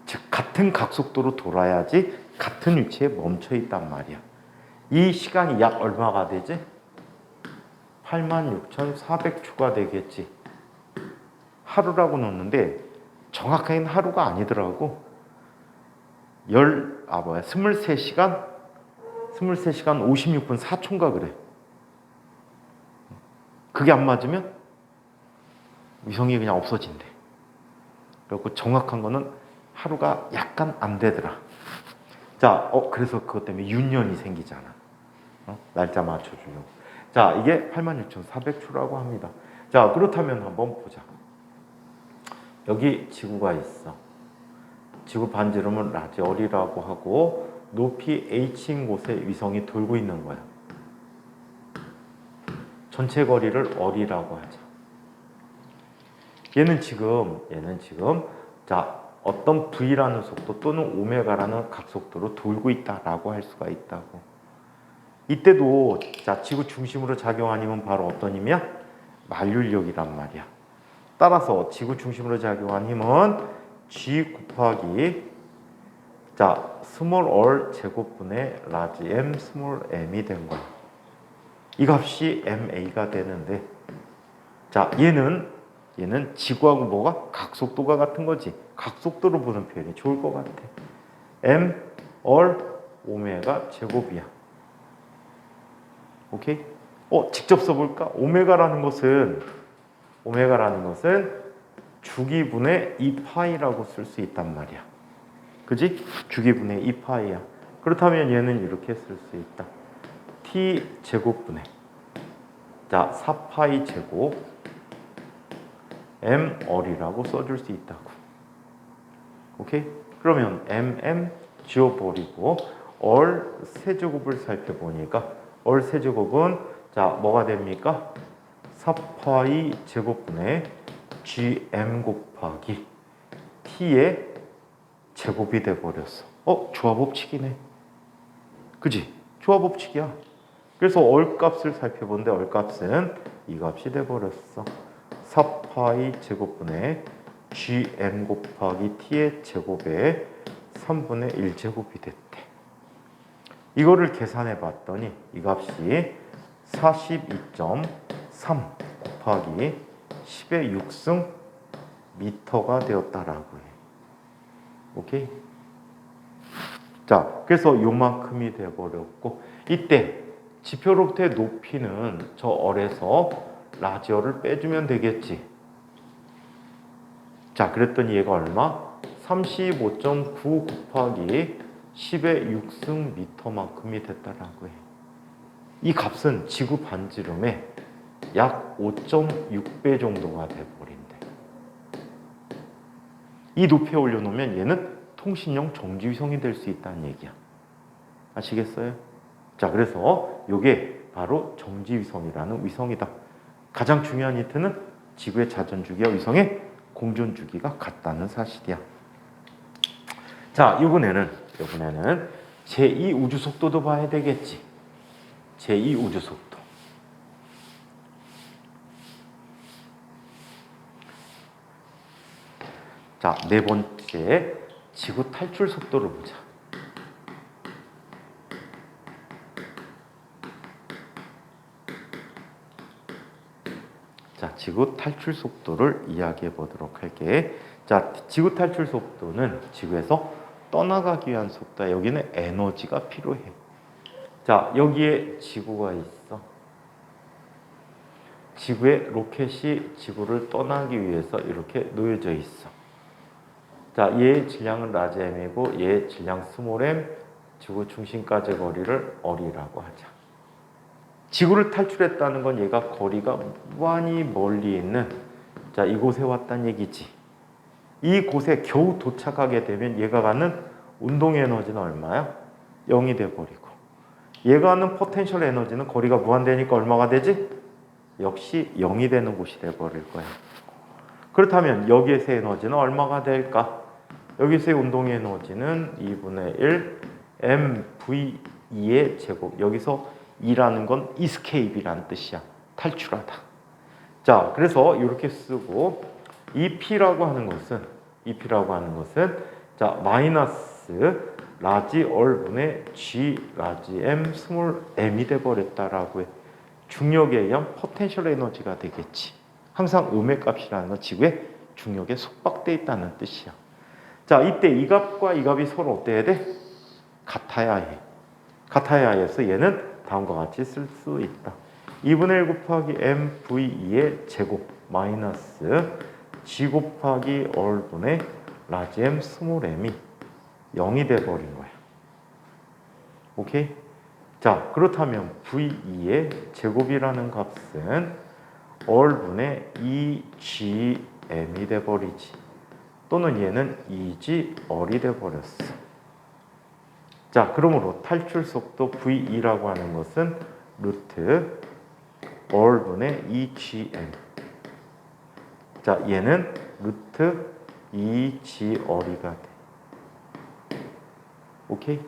즉 같은 각속도로 돌아야지 같은 위치에 멈춰 있단 말이야. 이 시간이 약 얼마가 되지? 86,400초가 되겠지. 하루라고 놓는데 정확하게는 하루가 아니더라고. 23시간 56분 4초인가 그래. 그게 안 맞으면 위성이 그냥 없어진대. 그리고 정확한 거는 하루가 약간 안 되더라. 자, 그래서 그것 때문에 윤년이 생기잖아. 날짜 맞춰주려고. 자, 이게 86,400초라고 합니다. 자, 그렇다면 한번 보자. 여기 지구가 있어. 지구 반지름은 라지얼이라고 하고 높이 h인 곳에 위성이 돌고 있는 거야. 전체 거리를 얼이라고 하자. 얘는 지금 자, 어떤 v라는 속도 또는 오메가라는 각속도로 돌고 있다라고 할 수가 있다고. 이때도 자, 지구 중심으로 작용한 힘은 바로 어떤 힘이야? 만률력이란 말이야. 따라서 지구 중심으로 작용한 힘은 G 곱하기 자, 스몰 r 제곱분의 라지 m 스몰 m이 된 거야. 이 값이 ma가 되는데 자, 얘는 지구하고 뭐가? 각속도가 같은 거지. 각속도로 보는 표현이 좋을 것 같아. m r 오메가 제곱이야. 오케이? 직접 써볼까? 오메가라는 것은 주기분의 2파이라고 쓸 수 있단 말이야. 그지? 주기분의 2파이야. 그렇다면 얘는 이렇게 쓸 수 있다. t 제곱분의 자, 4파이 제곱 m 얼이라고 써줄 수 있다고. 오케이? 그러면 지워버리고 얼 세제곱을 살펴보니까 얼 세제곱은 자, 뭐가 됩니까? 4파이 제곱분의 gm 곱하기 t의 제곱이 돼버렸어. 조화법칙이네. 그지? 조화법칙이야. 그래서 얼값을 살펴보는데 얼값은 이 값이 돼버렸어. 4파이 제곱분의 gm 곱하기 t의 제곱에 3분의 1제곱이 됐대. 이거를 계산해 봤더니 이 값이 42.3 곱하기 10의 6승 미터가 되었다라고 해. 오케이? 자, 그래서 요만큼이 돼버렸고 이때 지표로부터의 높이는 저 얼에서 라지어를 빼주면 되겠지. 자, 그랬더니 얘가 얼마? 35.9 곱하기 10의 6승 미터만큼이 됐다라고 해. 이 값은 지구 반지름의 약 5.6배 정도가 돼버린대. 이 높이에 올려놓으면 얘는 통신용 정지위성이 될 수 있다는 얘기야. 아시겠어요? 자, 그래서 이게 바로 정지위성이라는 위성이다. 가장 중요한 힌트는 지구의 자전주기와 위성의 공전주기가 같다는 사실이야. 자, 이번에는 제2 우주속도도 봐야 되겠지. 제2 우주속도. 자, 네 번째 지구 탈출 속도를 보자. 자, 지구 탈출 속도를 이야기해 보도록 할게. 자, 지구 탈출 속도는 지구에서 떠나가기 위한 속도야. 여기는 에너지가 필요해. 자, 여기에 지구가 있어. 지구에 로켓이 지구를 떠나기 위해서 이렇게 놓여져 있어. 자, 얘의 질량은 라지 m이고 얘의 질량 스몰 m, 지구 중심까지 거리를 어리라고 하자. 지구를 탈출했다는 건 얘가 거리가 무한히 멀리 있는, 자, 이곳에 왔다는 얘기지. 이곳에 겨우 도착하게 되면 얘가 갖는 운동 에너지는 얼마야? 0이 돼버리고, 얘가 갖는 포텐셜 에너지는 거리가 무한되니까 얼마가 되지? 역시 0이 되는 곳이 돼버릴 거야. 그렇다면 여기에서의 에너지는 얼마가 될까? 여기서의 운동 에너지는 2분의 1 mv2의 제곱. 여기서 2라는 건 escape이라는 뜻이야. 탈출하다. 자, 그래서 이렇게 쓰고 이 P라고 하는 것은 자, 마이너스 라지 얼분의 G 라지 M 스몰 m이 돼버렸다라고 해. 중력에 의한 포텐셜 에너지가 되겠지. 항상 음의 값이라는 건 지구의 중력에 속박돼 있다는 뜻이야. 자, 이때 이 값과 이 값이 서로 어때야 돼? 같아야 해. 같아야 해서 얘는 다음과 같이 쓸 수 있다. 2분의 1 곱하기 mv2의 제곱 마이너스 g 곱하기 얼분의 라지 m 스몰 m이 0이 돼버린 거야. 오케이? 자, 그렇다면 v2의 제곱이라는 값은 얼분의 2gm이 돼버리지. 또는 얘는 2g 얼이 돼버렸어. 자, 그러므로 탈출 속도 v2라고 하는 것은 루트 얼분의 2gm. 자, 얘는 루트 2g 얼이가 돼. 오케이?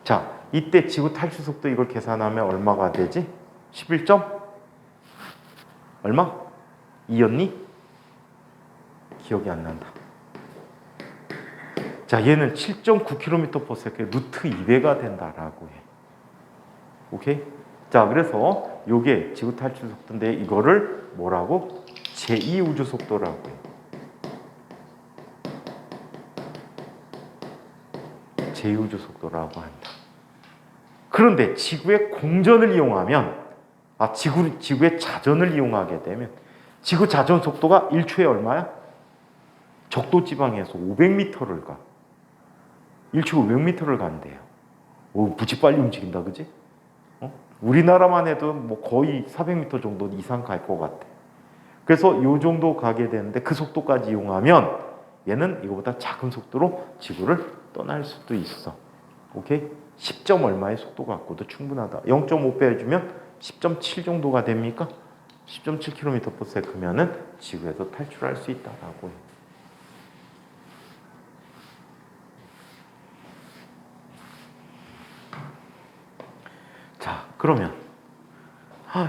자, 이때 지구 탈출 속도 이걸 계산하면 얼마가 되지? 11점? 얼마? 2였니? 기억이 안 난다. 자, 얘는 7.9km/s 루트 2배가 된다라고 해. 오케이? 자, 그래서 요게 지구 탈출 속도인데 이거를 뭐라고? 제2 우주 속도라고 해. 제2 우주 속도라고 한다. 그런데 지구의 공전을 이용하면, 지구의 자전을 이용하게 되면 지구 자전 속도가 1초에 얼마야? 적도 지방에서 500m를 가. 1초 500m를 간대요. 오, 무지 빨리 움직인다, 그지? 우리나라만 해도 뭐 거의 400m 정도 이상 갈 것 같아. 그래서 이 정도 가게 되는데 그 속도까지 이용하면 얘는 이거보다 작은 속도로 지구를 떠날 수도 있어. 오케이? 10점 얼마의 속도 갖고도 충분하다. 0.5배 해주면 10.7 정도가 됩니까? 10.7km/s면은 지구에서 탈출할 수 있다라고 해. 자, 그러면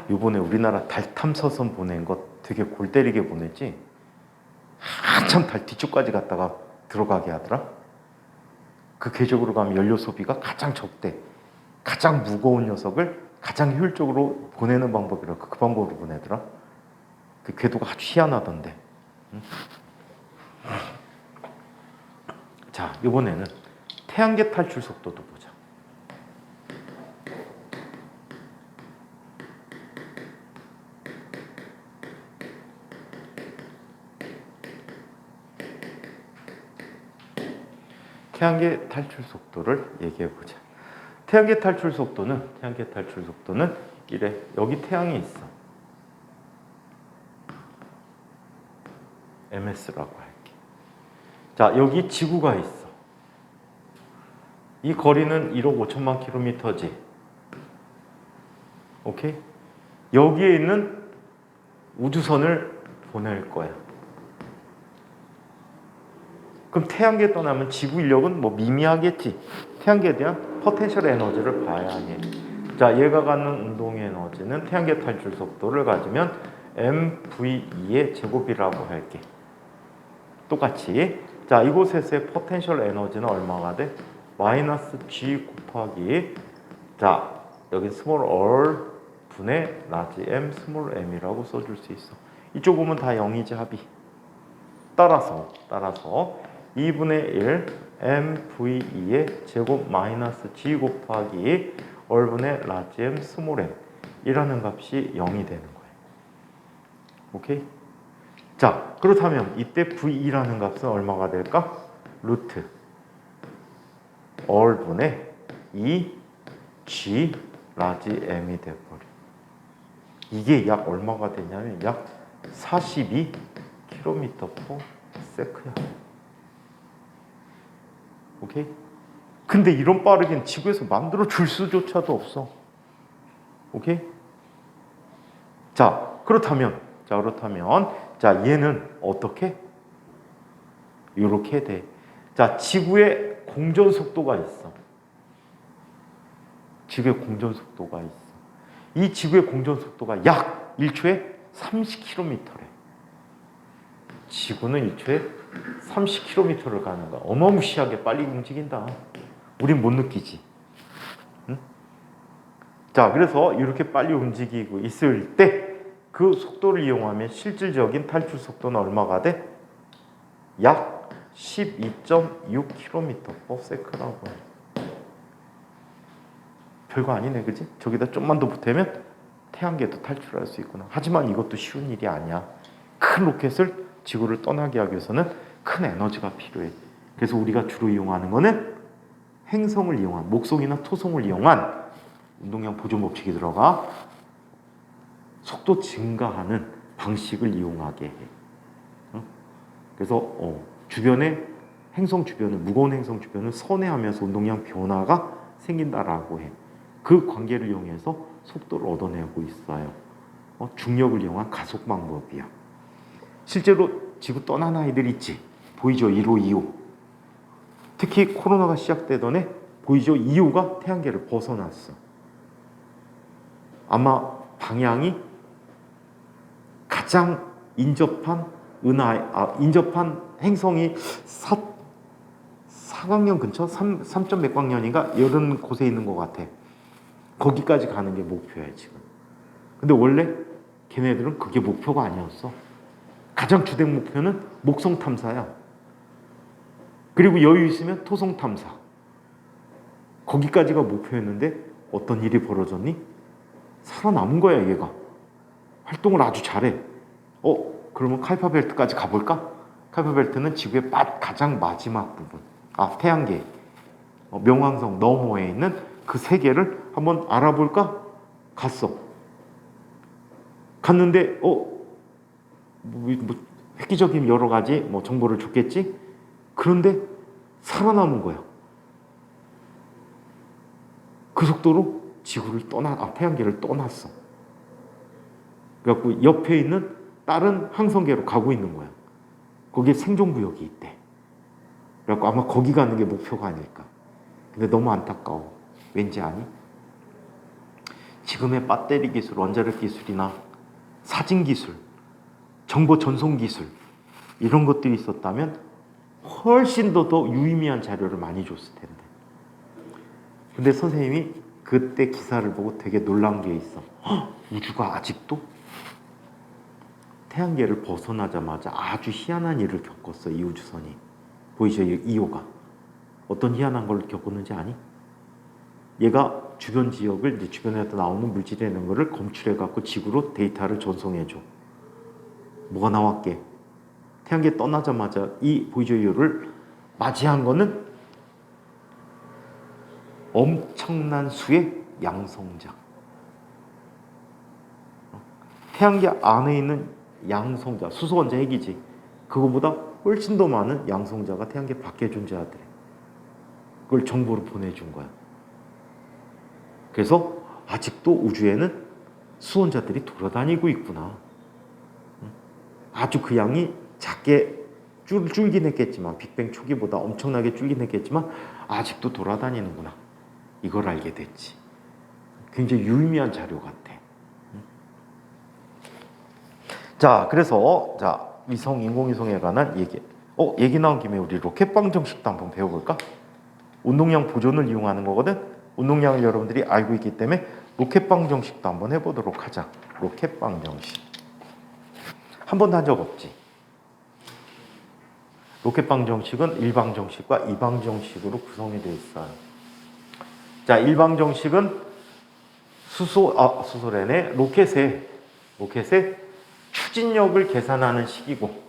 요번에 우리나라 달 탐사선 보낸 거 되게 골 때리게 보냈지? 한참 달 뒤쪽까지 갔다가 들어가게 하더라? 그 궤적으로 가면 연료 소비가 가장 적대. 가장 무거운 녀석을 가장 효율적으로 보내는 방법이라고 그 방법으로 보내더라? 그 궤도가 아주 희한하던데. 응? 자, 이번에는 태양계 탈출 속도도 보자. 태양계 탈출 속도를 얘기해 보자. 태양계 탈출 속도는 이래. 여기 태양이 있어. MS라고 할게. 자, 여기 지구가 있어. 이 거리는 1억 5천만 킬로미터지. 오케이? 여기에 있는 우주선을 보낼 거야. 그럼 태양계 떠나면 지구 인력은 뭐 미미하겠지. 태양계에 대한 포텐셜 에너지를 봐야 해. 자, 얘가 갖는 운동 에너지는 태양계 탈출 속도를 가지면 mv2의 제곱이라고 할게. 똑같이. 자, 이곳에서의 포텐셜 에너지는 얼마가 돼? 마이너스 g 곱하기, 자, 여기 스몰 r 분의 라지 m 스몰 m이라고 써줄 수 있어. 이쪽 오면 다 0이지 합이. 따라서 2분의 1 mv2의 제곱 마이너스 g 곱하기 r분의 라지 m 스몰 m 이라는 값이 0이 되는 거예요. 오케이? 자, 그렇다면 이때 v라는 값은 얼마가 될까? 루트 r분의 2g 라지 m이 돼버려. 이게 약 얼마가 되냐면 약 42km/s야. 오케이? 근데 이런 빠르기는 지구에서 만들어 줄 수조차도 없어. 오케이? 자, 그렇다면 자, 얘는 어떻게? 이렇게 돼. 자, 지구의 공전 속도가 있어. 지구의 공전 속도가 있어. 이 지구의 공전 속도가 약 1초에 30km래. 지구는 1초에 30km를 가는 거야. 어마무시하게 빨리 움직인다. 우린 못 느끼지. 응? 자, 그래서 이렇게 빨리 움직이고 있을 때 그 속도를 이용하면 실질적인 탈출 속도는 얼마가 돼? 약 12.6km/s라고 해. 별거 아니네, 그지? 저기다 좀만 더 보태면 태양계도 탈출할 수 있구나. 하지만 이것도 쉬운 일이 아니야. 큰 로켓을 지구를 떠나게 하기 위해서는 큰 에너지가 필요해. 그래서 우리가 주로 이용하는 거는 행성을 이용한, 목성이나 토성을 이용한 운동량 보존 법칙이 들어가 속도 증가하는 방식을 이용하게 해. 그래서 주변에 행성 주변을, 무거운 행성 주변을 선회하면서 운동량 변화가 생긴다라고 해. 그 관계를 이용해서 속도를 얻어내고 있어요. 중력을 이용한 가속 방법이야. 실제로 지구 떠난 아이들 있지? 보이죠? 1호, 2호. 특히 코로나가 시작되던 해 보이죠? 2호가 태양계를 벗어났어. 아마 방향이 가장 인접한 인접한 행성이 사광년 근처 3점 몇 광년인가 이런 곳에 있는 것 같아. 거기까지 가는 게 목표야 지금. 근데 원래 걔네들은 그게 목표가 아니었어. 가장 주된 목표는 목성 탐사야. 그리고 여유 있으면 토성 탐사. 거기까지가 목표였는데 어떤 일이 벌어졌니? 살아남은 거야 얘가. 활동을 아주 잘해. 그러면 카이퍼 벨트까지 가볼까? 카이퍼 벨트는 지구의 가장 마지막 부분. 태양계. 명왕성 너머에 있는 그 세계를 한번 알아볼까? 갔어. 갔는데 획기적인 여러 가지 정보를 줬겠지. 그런데 살아남은 거야. 그 속도로 지구를 태양계를 떠났어. 그래갖고 옆에 있는 다른 항성계로 가고 있는 거야. 거기에 생존구역이 있대. 그래갖고 아마 거기 가는 게 목표가 아닐까. 근데 너무 안타까워. 왠지 아니? 지금의 배터리 기술, 원자력 기술이나 사진 기술, 정보 전송 기술 이런 것들이 있었다면 훨씬 더 유의미한 자료를 많이 줬을 텐데. 근데 선생님이 그때 기사를 보고 되게 놀란 게 있어. 우주가 아직도 태양계를 벗어나자마자 아주 희한한 일을 겪었어. 이 우주선이. 보이죠? 2호가. 어떤 희한한 걸 겪었는지 아니? 얘가 주변 지역을, 이제 주변에서 나오는 물질이라는 거를 검출해갖고 지구로 데이터를 전송해줘. 뭐가 나왔게? 태양계 떠나자마자 이 보이죠? 2호를 맞이한 거는 엄청난 수의 양성자. 태양계 안에 있는 양성자, 수소원자 핵이지. 그거보다 훨씬 더 많은 양성자가 태양계 밖에 존재하더래. 그걸 정보로 보내준 거야. 그래서 아직도 우주에는 수원자들이 돌아다니고 있구나. 아주 그 양이 작게 줄긴 했겠지만, 빅뱅 초기보다 엄청나게 줄긴 했겠지만 아직도 돌아다니는구나. 이걸 알게 됐지. 굉장히 유의미한 자료 같아. 자, 그래서 위성, 인공위성에 관한 얘기 나온 김에 우리 로켓 방정식도 한번 배워볼까? 운동량 보존을 이용하는 거거든. 운동량을 여러분들이 알고 있기 때문에 로켓 방정식도 한번 해보도록 하자. 로켓 방정식. 한 번도 한 적 없지. 로켓 방정식은 일방정식과 이방정식으로 구성이 되어 있어요. 자, 일방정식은 수소렌의 로켓의 추진력을 계산하는 식이고,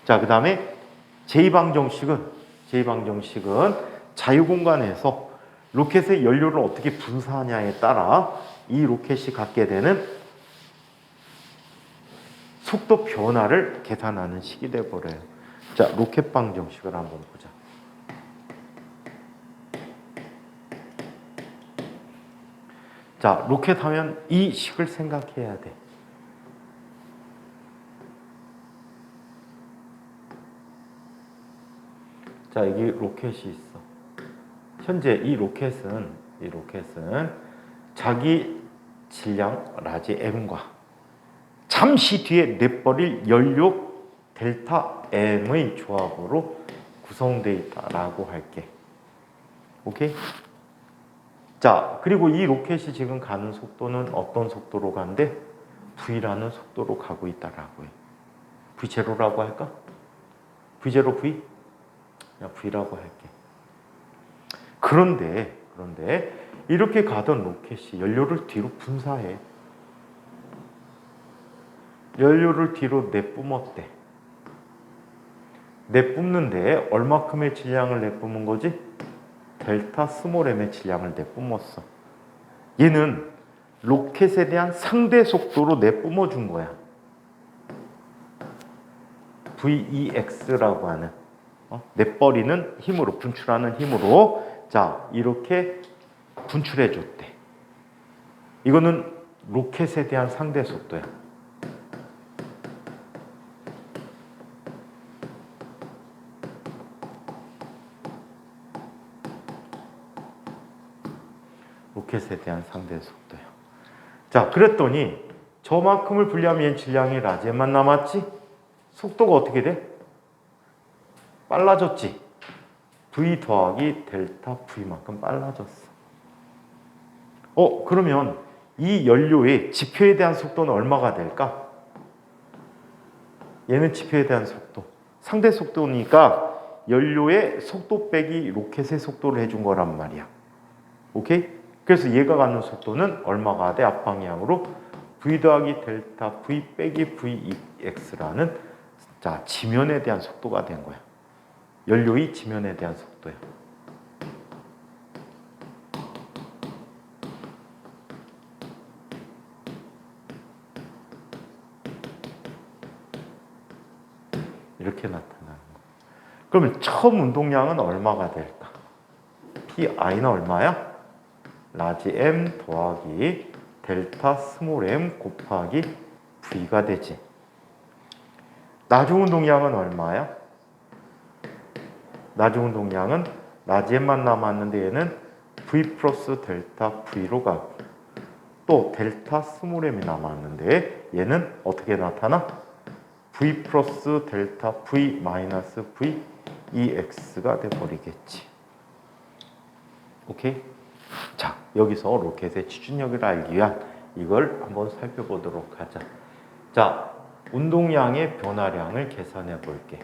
자, 그 다음에 제2방정식은 자유공간에서 로켓의 연료를 어떻게 분사하냐에 따라 이 로켓이 갖게 되는 속도 변화를 계산하는 식이 되어버려요. 자, 로켓 방정식을 한번 보자. 자, 로켓 하면 이 식을 생각해야 돼. 자, 여기 로켓이 있어. 현재 이 로켓은 자기 질량 라지 m과 잠시 뒤에 내버릴 연료 델타 m의 조합으로 구성되어 있다라고 할게. 오케이? 자, 그리고 이 로켓이 지금 가는 속도는 어떤 속도로 간대? V라는 속도로 가고 있다라고 해. V0라고 할까? V0 V? 그냥 V라고 할게. 그런데 이렇게 가던 로켓이 연료를 뒤로 분사해. 연료를 뒤로 내뿜었대. 내뿜는데 얼마큼의 질량을 내뿜은 거지? 델타 스몰 m의 질량을 내뿜었어. 얘는 로켓에 대한 상대 속도로 내뿜어 준 거야. VEX라고 하는 내버리는 힘으로, 분출하는 힘으로, 자, 이렇게 분출해 줬대. 이거는 로켓에 대한 상대 속도야. 로켓에 대한 상대 속도야. 자, 그랬더니 저만큼을 분리하면 얘 질량이 라지에만 남았지? 속도가 어떻게 돼? 빨라졌지? V 더하기 델타 V만큼 빨라졌어. 그러면 이 연료의 지표에 대한 속도는 얼마가 될까? 얘는 지표에 대한 속도. 상대 속도니까 연료의 속도 빼기 로켓의 속도를 해준 거란 말이야. 오케이? 그래서 얘가 가는 속도는 얼마가 돼? 앞방향으로 V 더하기 델타 V 빼기 VX라는 자, 지면에 대한 속도가 된 거야. 연료의 지면에 대한 속도야. 이렇게 나타나는 거. 그러면 처음 운동량은 얼마가 될까? PI는 얼마야? 라지 M 더하기 델타 스몰 m 곱하기 V가 되지. 나중 운동량은 얼마야? 나중 운동량은 라지 M만 남았는데 얘는 V 플러스 델타 V로 가고, 또 델타 스몰 m이 남았는데 얘는 어떻게 나타나? V 플러스 델타 V 마이너스 V EX가 돼버리겠지. 오케이? 자, 여기서 로켓의 추진력을 알기 위한 이걸 한번 살펴보도록 하자. 자, 운동량의 변화량을 계산해 볼게.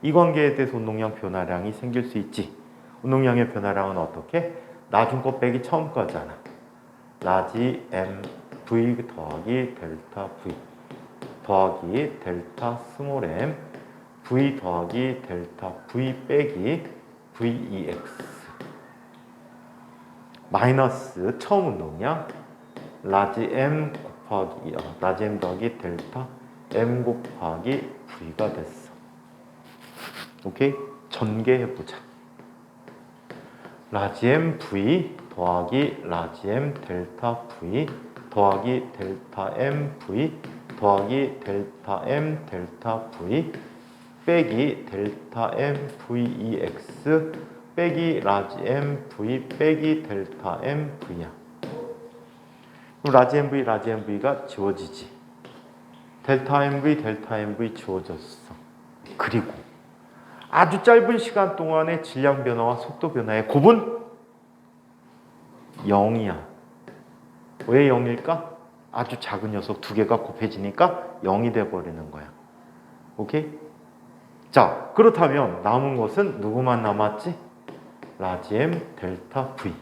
이 관계에 대해서 운동량 변화량이 생길 수 있지. 운동량의 변화량은 어떻게? 나중 거 빼기 처음 거잖아. 라지 M V 더하기 델타 V 더하기 델타 스몰 m V 더하기 델타 V 빼기 VEX. 마이너스 처음 운동이야. 라지 m 곱하기 라지 m 더하기 델타 m 곱하기 v가 됐어. 오케이? 전개해보자. 라지 m v 더하기 라지 m 델타 v 더하기 델타 m v 더하기 델타 m 델타 v 빼기 델타 m v x 빼기 라지 m v 빼기 델타 m v야. 그럼 라지 m v 라지 m v가 지워지지. 델타 m v 델타 m v 지워졌어. 그리고 아주 짧은 시간 동안의 질량 변화와 속도 변화의 곱은 0이야. 왜 0일까? 아주 작은 녀석 두 개가 곱해지니까 0이 돼버리는 거야. 오케이? 자, 그렇다면 남은 것은 누구만 남았지? 라지 m 델타 v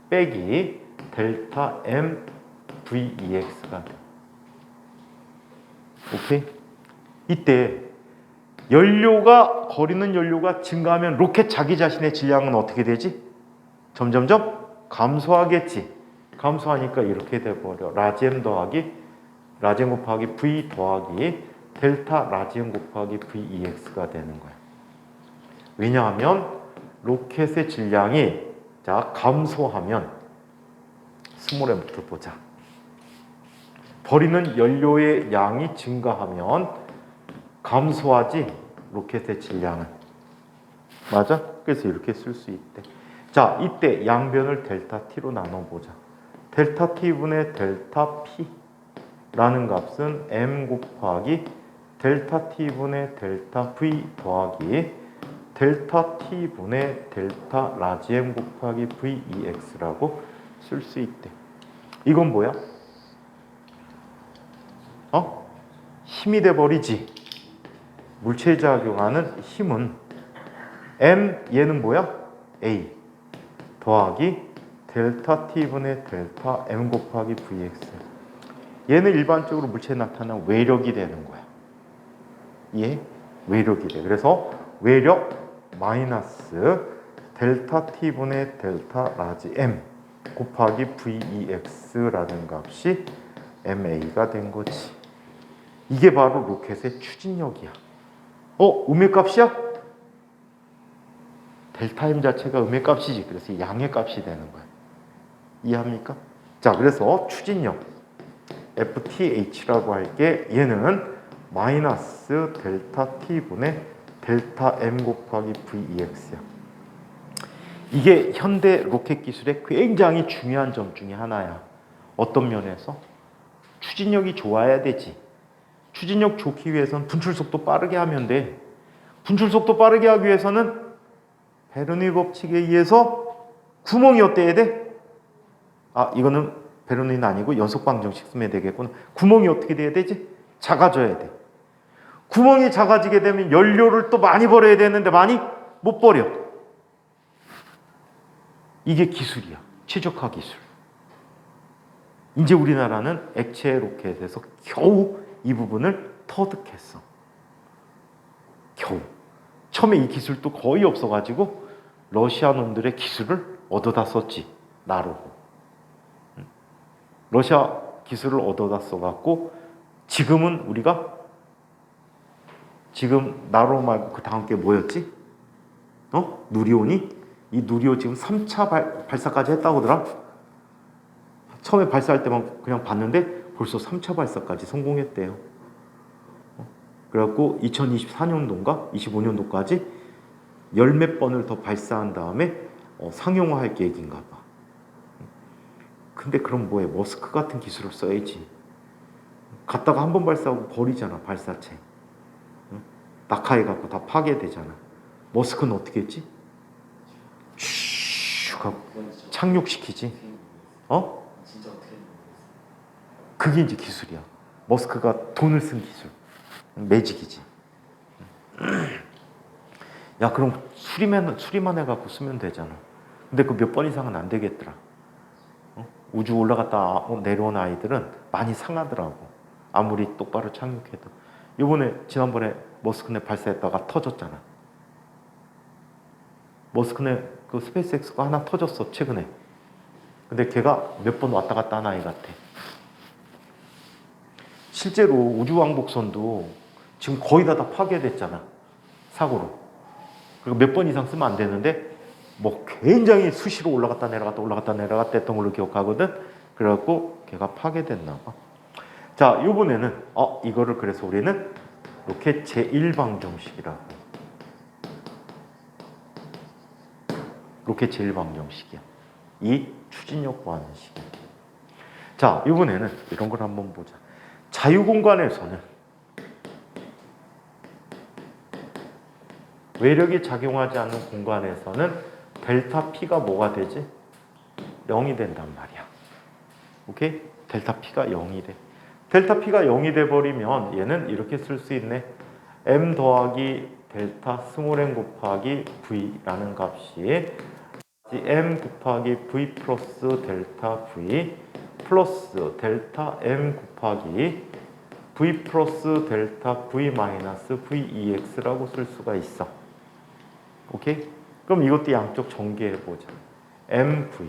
빼기 델타 m vex가 돼. 오케이? 이때 거리는 연료가 증가하면 로켓 자기 자신의 질량은 어떻게 되지? 점점점 감소하겠지. 감소하니까 이렇게 돼버려. 라지 m 곱하기 v 더하기 델타 라지 m 곱하기 vex가 되는 거야. 왜냐하면 로켓의 질량이 감소하면 스몰 m부터 보자. 버리는 연료의 양이 증가하면 감소하지 로켓의 질량은. 맞아? 그래서 이렇게 쓸 수 있대. 자, 이때 양변을 델타 t로 나눠보자. 델타 t분의 델타 p라는 값은 m 곱하기 델타 t분의 델타 v 더하기 델타 t분의 델타 라지 m 곱하기 vex라고 쓸 수 있대. 이건 뭐야? 힘이 돼버리지. 물체에 작용하는 힘은 m, 얘는 뭐야? a 더하기 델타 t분의 델타 m 곱하기 vx. 얘는 일반적으로 물체에 나타나는 외력이 되는 거야. 얘 외력이 돼. 그래서 외력 마이너스 델타 t분의 델타 라지 m 곱하기 vex라는 값이 ma가 된 거지. 이게 바로 로켓의 추진력이야. 음의 값이야? 델타 m 자체가 음의 값이지. 그래서 양의 값이 되는 거야. 이해합니까? 자, 그래서 추진력 FTH라고 할게. 얘는 마이너스 델타 t분의 델타 m 곱하기 vex야. 이게 현대 로켓 기술의 굉장히 중요한 점 중에 하나야. 어떤 면에서? 추진력이 좋아야 되지. 추진력 좋기 위해서는 분출 속도 빠르게 하면 돼. 분출 속도 빠르게 하기 위해서는 베르누이 법칙에 의해서 구멍이 어때야 돼? 이거는 베르누이는 아니고 연속 방정식 쓰면 되겠구나. 구멍이 어떻게 돼야 되지? 작아져야 돼. 구멍이 작아지게 되면 연료를 또 많이 버려야 되는데 많이 못 버려. 이게 기술이야. 최적화 기술. 이제 우리나라는 액체 로켓에서 겨우 이 부분을 터득했어. 겨우. 처음에 이 기술도 거의 없어가지고 러시아 놈들의 기술을 얻어다 썼지. 나로고. 러시아 기술을 얻어다 써갖고 지금은 우리가 지금 나로 말고 그 다음 게 뭐였지? 누리온이? 이 누리호 지금 3차 발사까지 했다고 하더라. 처음에 발사할 때만 그냥 봤는데 벌써 3차 발사까지 성공했대요. 그래갖고 2024년도인가 25년도까지 열 몇 번을 더 발사한 다음에 상용화할 계획인가 봐. 근데 그럼 뭐해? 머스크 같은 기술을 써야지. 갔다가 한 번 발사하고 버리잖아, 발사체. 낙하해갖고 다 파괴되잖아. 머스크는 어떻게 했지? 슉 하고 착륙시키지. 진짜 어떻게 그게 이제 기술이야. 머스크가 돈을 쓴 기술. 매직이지. 야, 그럼 수리만 해갖고 쓰면 되잖아. 근데 그 몇 번 이상은 안 되겠더라. 우주 올라갔다 내려온 아이들은 많이 상하더라고. 아무리 똑바로 착륙해도. 지난번에 머스크네 발사했다가 터졌잖아. 머스크네 그 스페이스X가 하나 터졌어, 최근에. 근데 걔가 몇 번 왔다 갔다 하는 아이 같아. 실제로 우주왕복선도 지금 거의 다 파괴됐잖아. 사고로. 그리고 몇 번 이상 쓰면 안 되는데 뭐 굉장히 수시로 올라갔다 내려갔다 했던 걸로 기억하거든. 그래갖고 걔가 파괴됐나 봐. 자, 이번에는 이거를 그래서 우리는 로켓 제1방정식이라고. 로켓 제1방정식이야. 이 추진력 구하는 식이야. 자, 이번에는 이런 걸 한번 보자. 자유공간에서는 외력이 작용하지 않는 공간에서는 델타 P가 뭐가 되지? 0이 된단 말이야. 오케이? 델타 P가 0이 돼. 델타 P가 0이 돼버리면 얘는 이렇게 쓸 수 있네. M 더하기 델타 스몰 m 곱하기 V라는 값이 M 곱하기 V 플러스 델타 V 플러스 델타 M 곱하기 V 플러스 델타 V 마이너스 VEX라고 쓸 수가 있어. 오케이? 그럼 이것도 양쪽 전개해보자. MV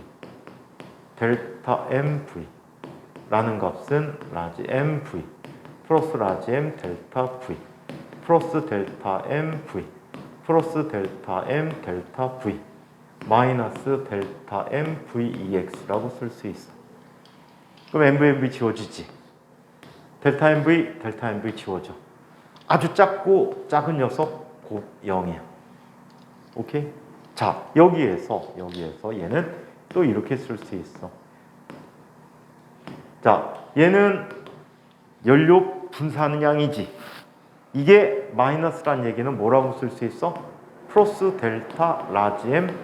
델타 MV 라는 값은 라지 MV 플러스 라지 M 델타 V 플러스 델타 MV 플러스 델타 M 델타 V 마이너스 델타 M VEX라고 쓸 수 있어. 그럼 MV 지워지지. 델타 MV 지워져. 아주 작고 작은 녀석 곧 0이야. 오케이? 자, 여기에서 얘는 또 이렇게 쓸 수 있어. 자, 얘는 연료 분사하는 양이지. 이게 마이너스란 얘기는 뭐라고 쓸 수 있어? 플러스 델타 라지 M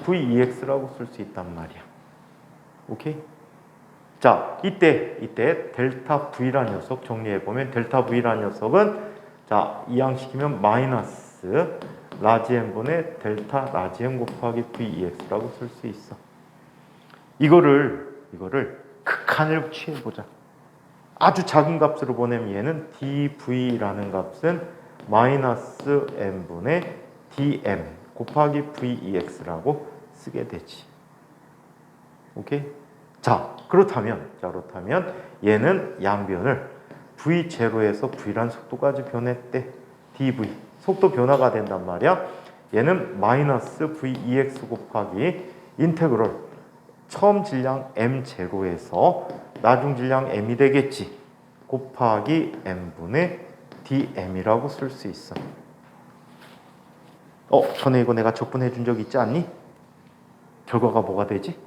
VEX라고 쓸 수 있단 말이야. 오케이? 자, 이때 델타 V라는 녀석 정리해보면 델타 V라는 녀석은 자, 이항시키면 마이너스 라지 M분의 델타 라지 M 곱하기 VEX라고 쓸 수 있어. 이거를 극한을 취해보자. 아주 작은 값으로 보내면 얘는 dV라는 값은 마이너스 M분의 dM 곱하기 VEX라고 쓰게 되지. 오케이? 자, 그렇다면 얘는 양변을 V0에서 V란 속도까지 변했대. dV. 속도 변화가 된단 말이야. 얘는 마이너스 VEX 곱하기 인테그럴 처음 질량 M0에서 나중 질량 M이 되겠지. 곱하기 M분의 dM이라고 쓸 수 있어. 전에 이거 내가 적분해 준 적 있지 않니? 결과가 뭐가 되지?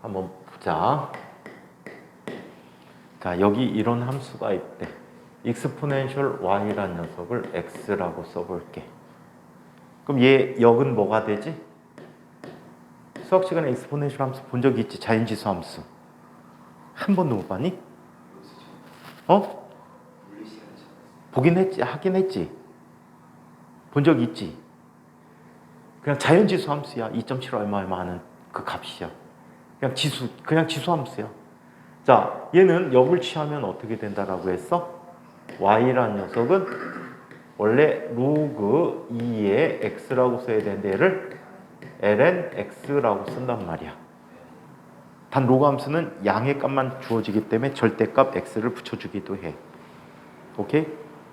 한번 보자. 자, 여기 이런 함수가 있대. exponential y라는 녀석을 x라고 써볼게. 그럼 얘 역은 뭐가 되지? 수학 시간에 exponential 함수 본 적 있지? 자연지수 함수. 한 번도 못 봤니? 보긴 했지, 하긴 했지. 본 적 있지? 그냥 자연지수 함수야. 2.7 얼마 하는 그 값이야. 그냥 지수 함수야. 자, 얘는 역을 취하면 어떻게 된다라고 했어? y라는 녀석은 원래 로그 2의 x라고 써야 되는데 얘를 ln x라고 쓴단 말이야. 단 로그 함수는 양의 값만 주어지기 때문에 절대값 x를 붙여주기도 해. 오케이?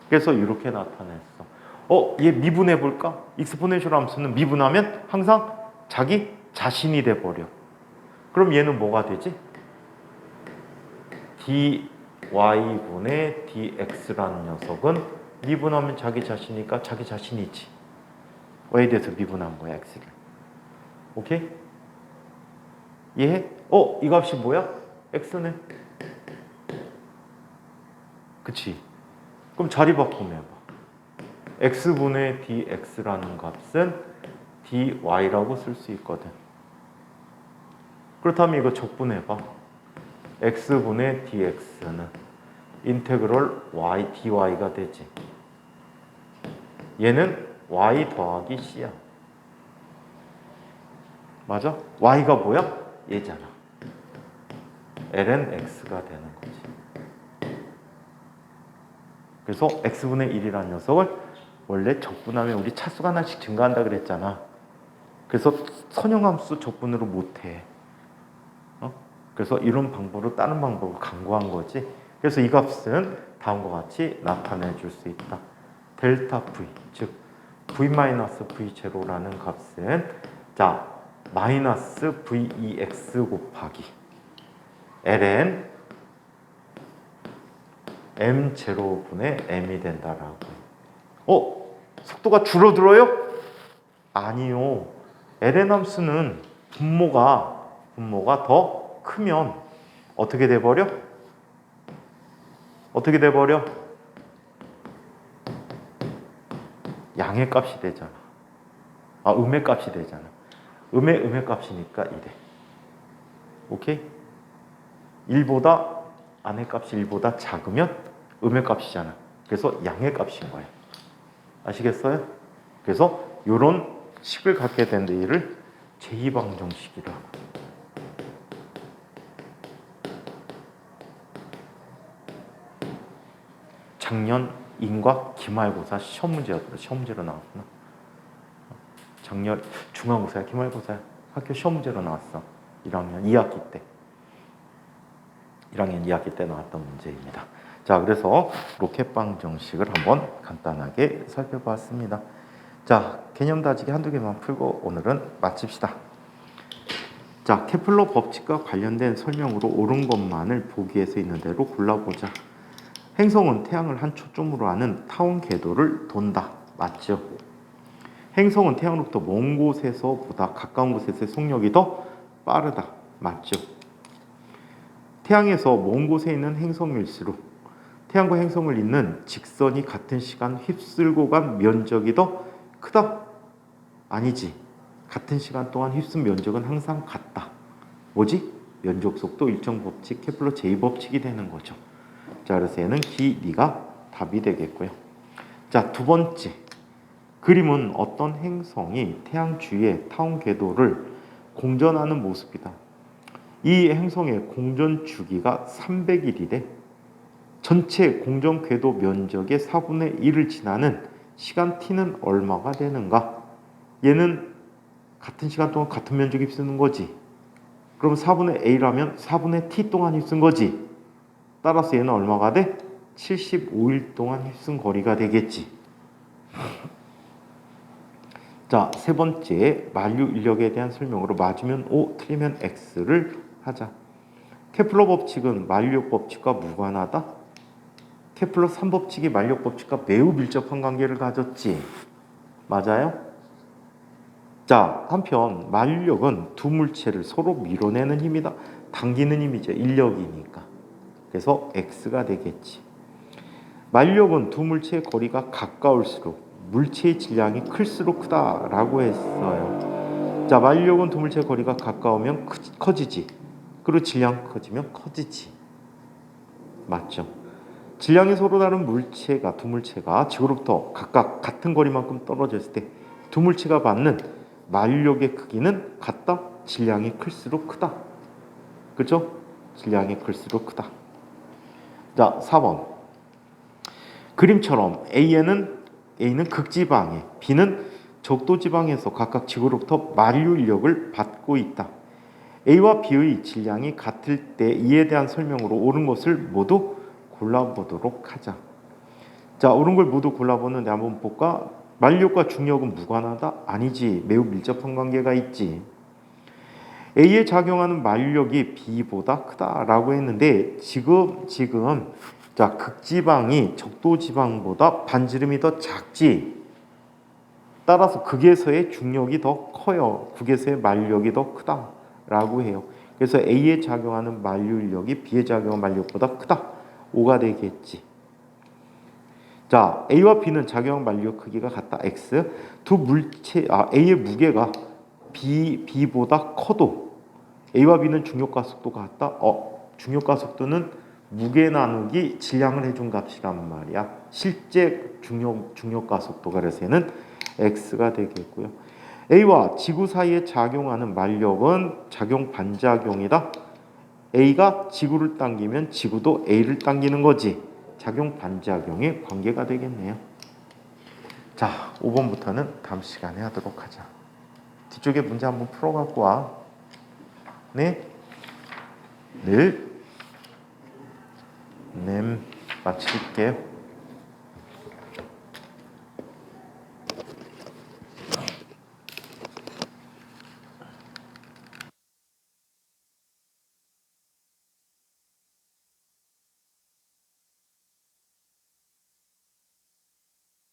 그래서 이렇게 나타냈어. 얘 미분해 볼까? 익스포넨셜 함수는 미분하면 항상 자기 자신이 돼 버려. 그럼 얘는 뭐가 되지? dy분의 dx라는 녀석은 미분하면 자기 자신이니까 자기 자신이지. y에 대해서 미분한 거야, x를. 오케이? 이해해? 이 값이 뭐야? x네. 그치? 그럼 자리 바꾸면 해봐. x분의 dx라는 값은 dy라고 쓸 수 있거든. 그렇다면 이거 적분해봐. x분의 dx는 인테그럴 y dy가 되지. 얘는 y 더하기 c야. 맞아? y가 뭐야? 얘잖아. ln x가 되는 거지. 그래서 x분의 1이라는 녀석을 원래 적분하면 우리 차수가 하나씩 증가한다 그랬잖아. 그래서 선형함수 적분으로 못해. 그래서 이런 방법으로 다른 방법을 강구한 거지. 그래서 이 값은 다음과 같이 나타내 줄 수 있다. 델타 v, 즉 v-v0라는 값은 자 마이너스 vex 곱하기 ln m0분의 m이 된다라고. 속도가 줄어들어요? 아니요. ln 함수는 분모가 더 크면 어떻게 돼버려? 어떻게 돼버려? 양의 값이 되잖아. 음의 값이 되잖아. 음의 값이니까 이래. 오케이? 1보다 안의 값이 1보다 작으면 음의 값이잖아. 그래서 양의 값인 거야. 아시겠어요? 그래서 이런 식을 갖게 되는데 이를 제2방정식이라고. 작년 인과 기말고사 시험 문제로 나왔구나. 작년 중간고사야 기말고사야 학교 시험 문제로 나왔어. 1학년 2학기 때. 1학년 2학기 때 나왔던 문제입니다. 자, 그래서 로켓 방정식을 한번 간단하게 살펴봤습니다. 자, 개념 다지기 한두 개만 풀고 오늘은 마칩시다. 자, 케플러 법칙과 관련된 설명으로 옳은 것만을 보기에서 있는 대로 골라보자. 행성은 태양을 한 초점으로 하는 타원 궤도를 돈다. 맞죠? 행성은 태양으로부터 먼 곳에서보다 가까운 곳에서의 속력이 더 빠르다. 맞죠? 태양에서 먼 곳에 있는 행성일수록 태양과 행성을 잇는 직선이 같은 시간 휩쓸고 간 면적이 더 크다? 아니지. 같은 시간 동안 휩쓴 면적은 항상 같다. 뭐지? 면적 속도 일정 법칙, 케플러 제2법칙이 되는 거죠. 자, 그래서 얘는 길이가 답이 되겠고요. 자, 두 번째. 그림은 어떤 행성이 태양 주위의 타원 궤도를 공전하는 모습이다. 이 행성의 공전 주기가 300일이래. 전체 공전 궤도 면적의 4분의 1을 지나는 시간 t는 얼마가 되는가? 얘는 같은 시간 동안 같은 면적이 휩쓰는 거지. 그럼 4분의 a라면 4분의 t 동안 휩쓴 거지. 따라서 얘는 얼마가 돼? 75일 동안 휩쓴 거리가 되겠지. 자, 세 번째, 만류 인력에 대한 설명으로 맞으면 O, 틀리면 X를 하자. 케플러 법칙은 만류력 법칙과 무관하다? 케플러 3법칙이 만류력 법칙과 매우 밀접한 관계를 가졌지. 맞아요? 자, 한편 만류력은 두 물체를 서로 밀어내는 힘이다. 당기는 힘이죠. 인력이니까. 그래서 X가 되겠지. 만류력은 두 물체의 거리가 가까울수록 물체의 질량이 클수록 크다라고 했어요. 자, 만류력은 두 물체의 거리가 가까우면 커지지. 그리고 질량 커지면 커지지. 맞죠? 질량이 서로 다른 물체가 두 물체가 지구로부터 각각 같은 거리만큼 떨어졌을 때 두 물체가 받는 만류력의 크기는 같다. 질량이 클수록 크다. 그죠? 질량이 클수록 크다. 자, 4번. 그림처럼 A는 극지방에, B는 적도지방에서 각각 지구로부터 만류 인력을 받고 있다. A와 B의 질량이 같을 때 이에 대한 설명으로 옳은 것을 모두 골라보도록 하자. 자, 옳은 걸 모두 골라보는데 한번 볼까? 만류력과 중력은 무관하다? 아니지. 매우 밀접한 관계가 있지. A에 작용하는 만류력이 B보다 크다라고 했는데 지금 자, 극지방이 적도지방보다 반지름이 더 작지. 따라서 극에서의 중력이 더 커요. 극에서의 만류력이 더 크다라고 해요. 그래서 A에 작용하는 만류력이 B에 작용하는 만류력보다 크다. 5가 되겠지. 자, A와 B는 작용 만류력 크기가 같다. X. 두 물체 A의 무게가 B보다 커도 A와 B는 중력과 속도가 같다. 중력과 속도는 무게 나누기 질량을 해준 값이란 말이야. 실제 중력과 속도가 그래서 얘는 X가 되겠고요. A와 지구 사이에 작용하는 만력은 작용 반작용이다. A가 지구를 당기면 지구도 A를 당기는 거지. 작용 반작용의 관계가 되겠네요. 자, 5번부터는 다음 시간에 하도록 하자. 뒤쪽에 문제 한번 풀어갖고 와. 네? 네. 마칠게요.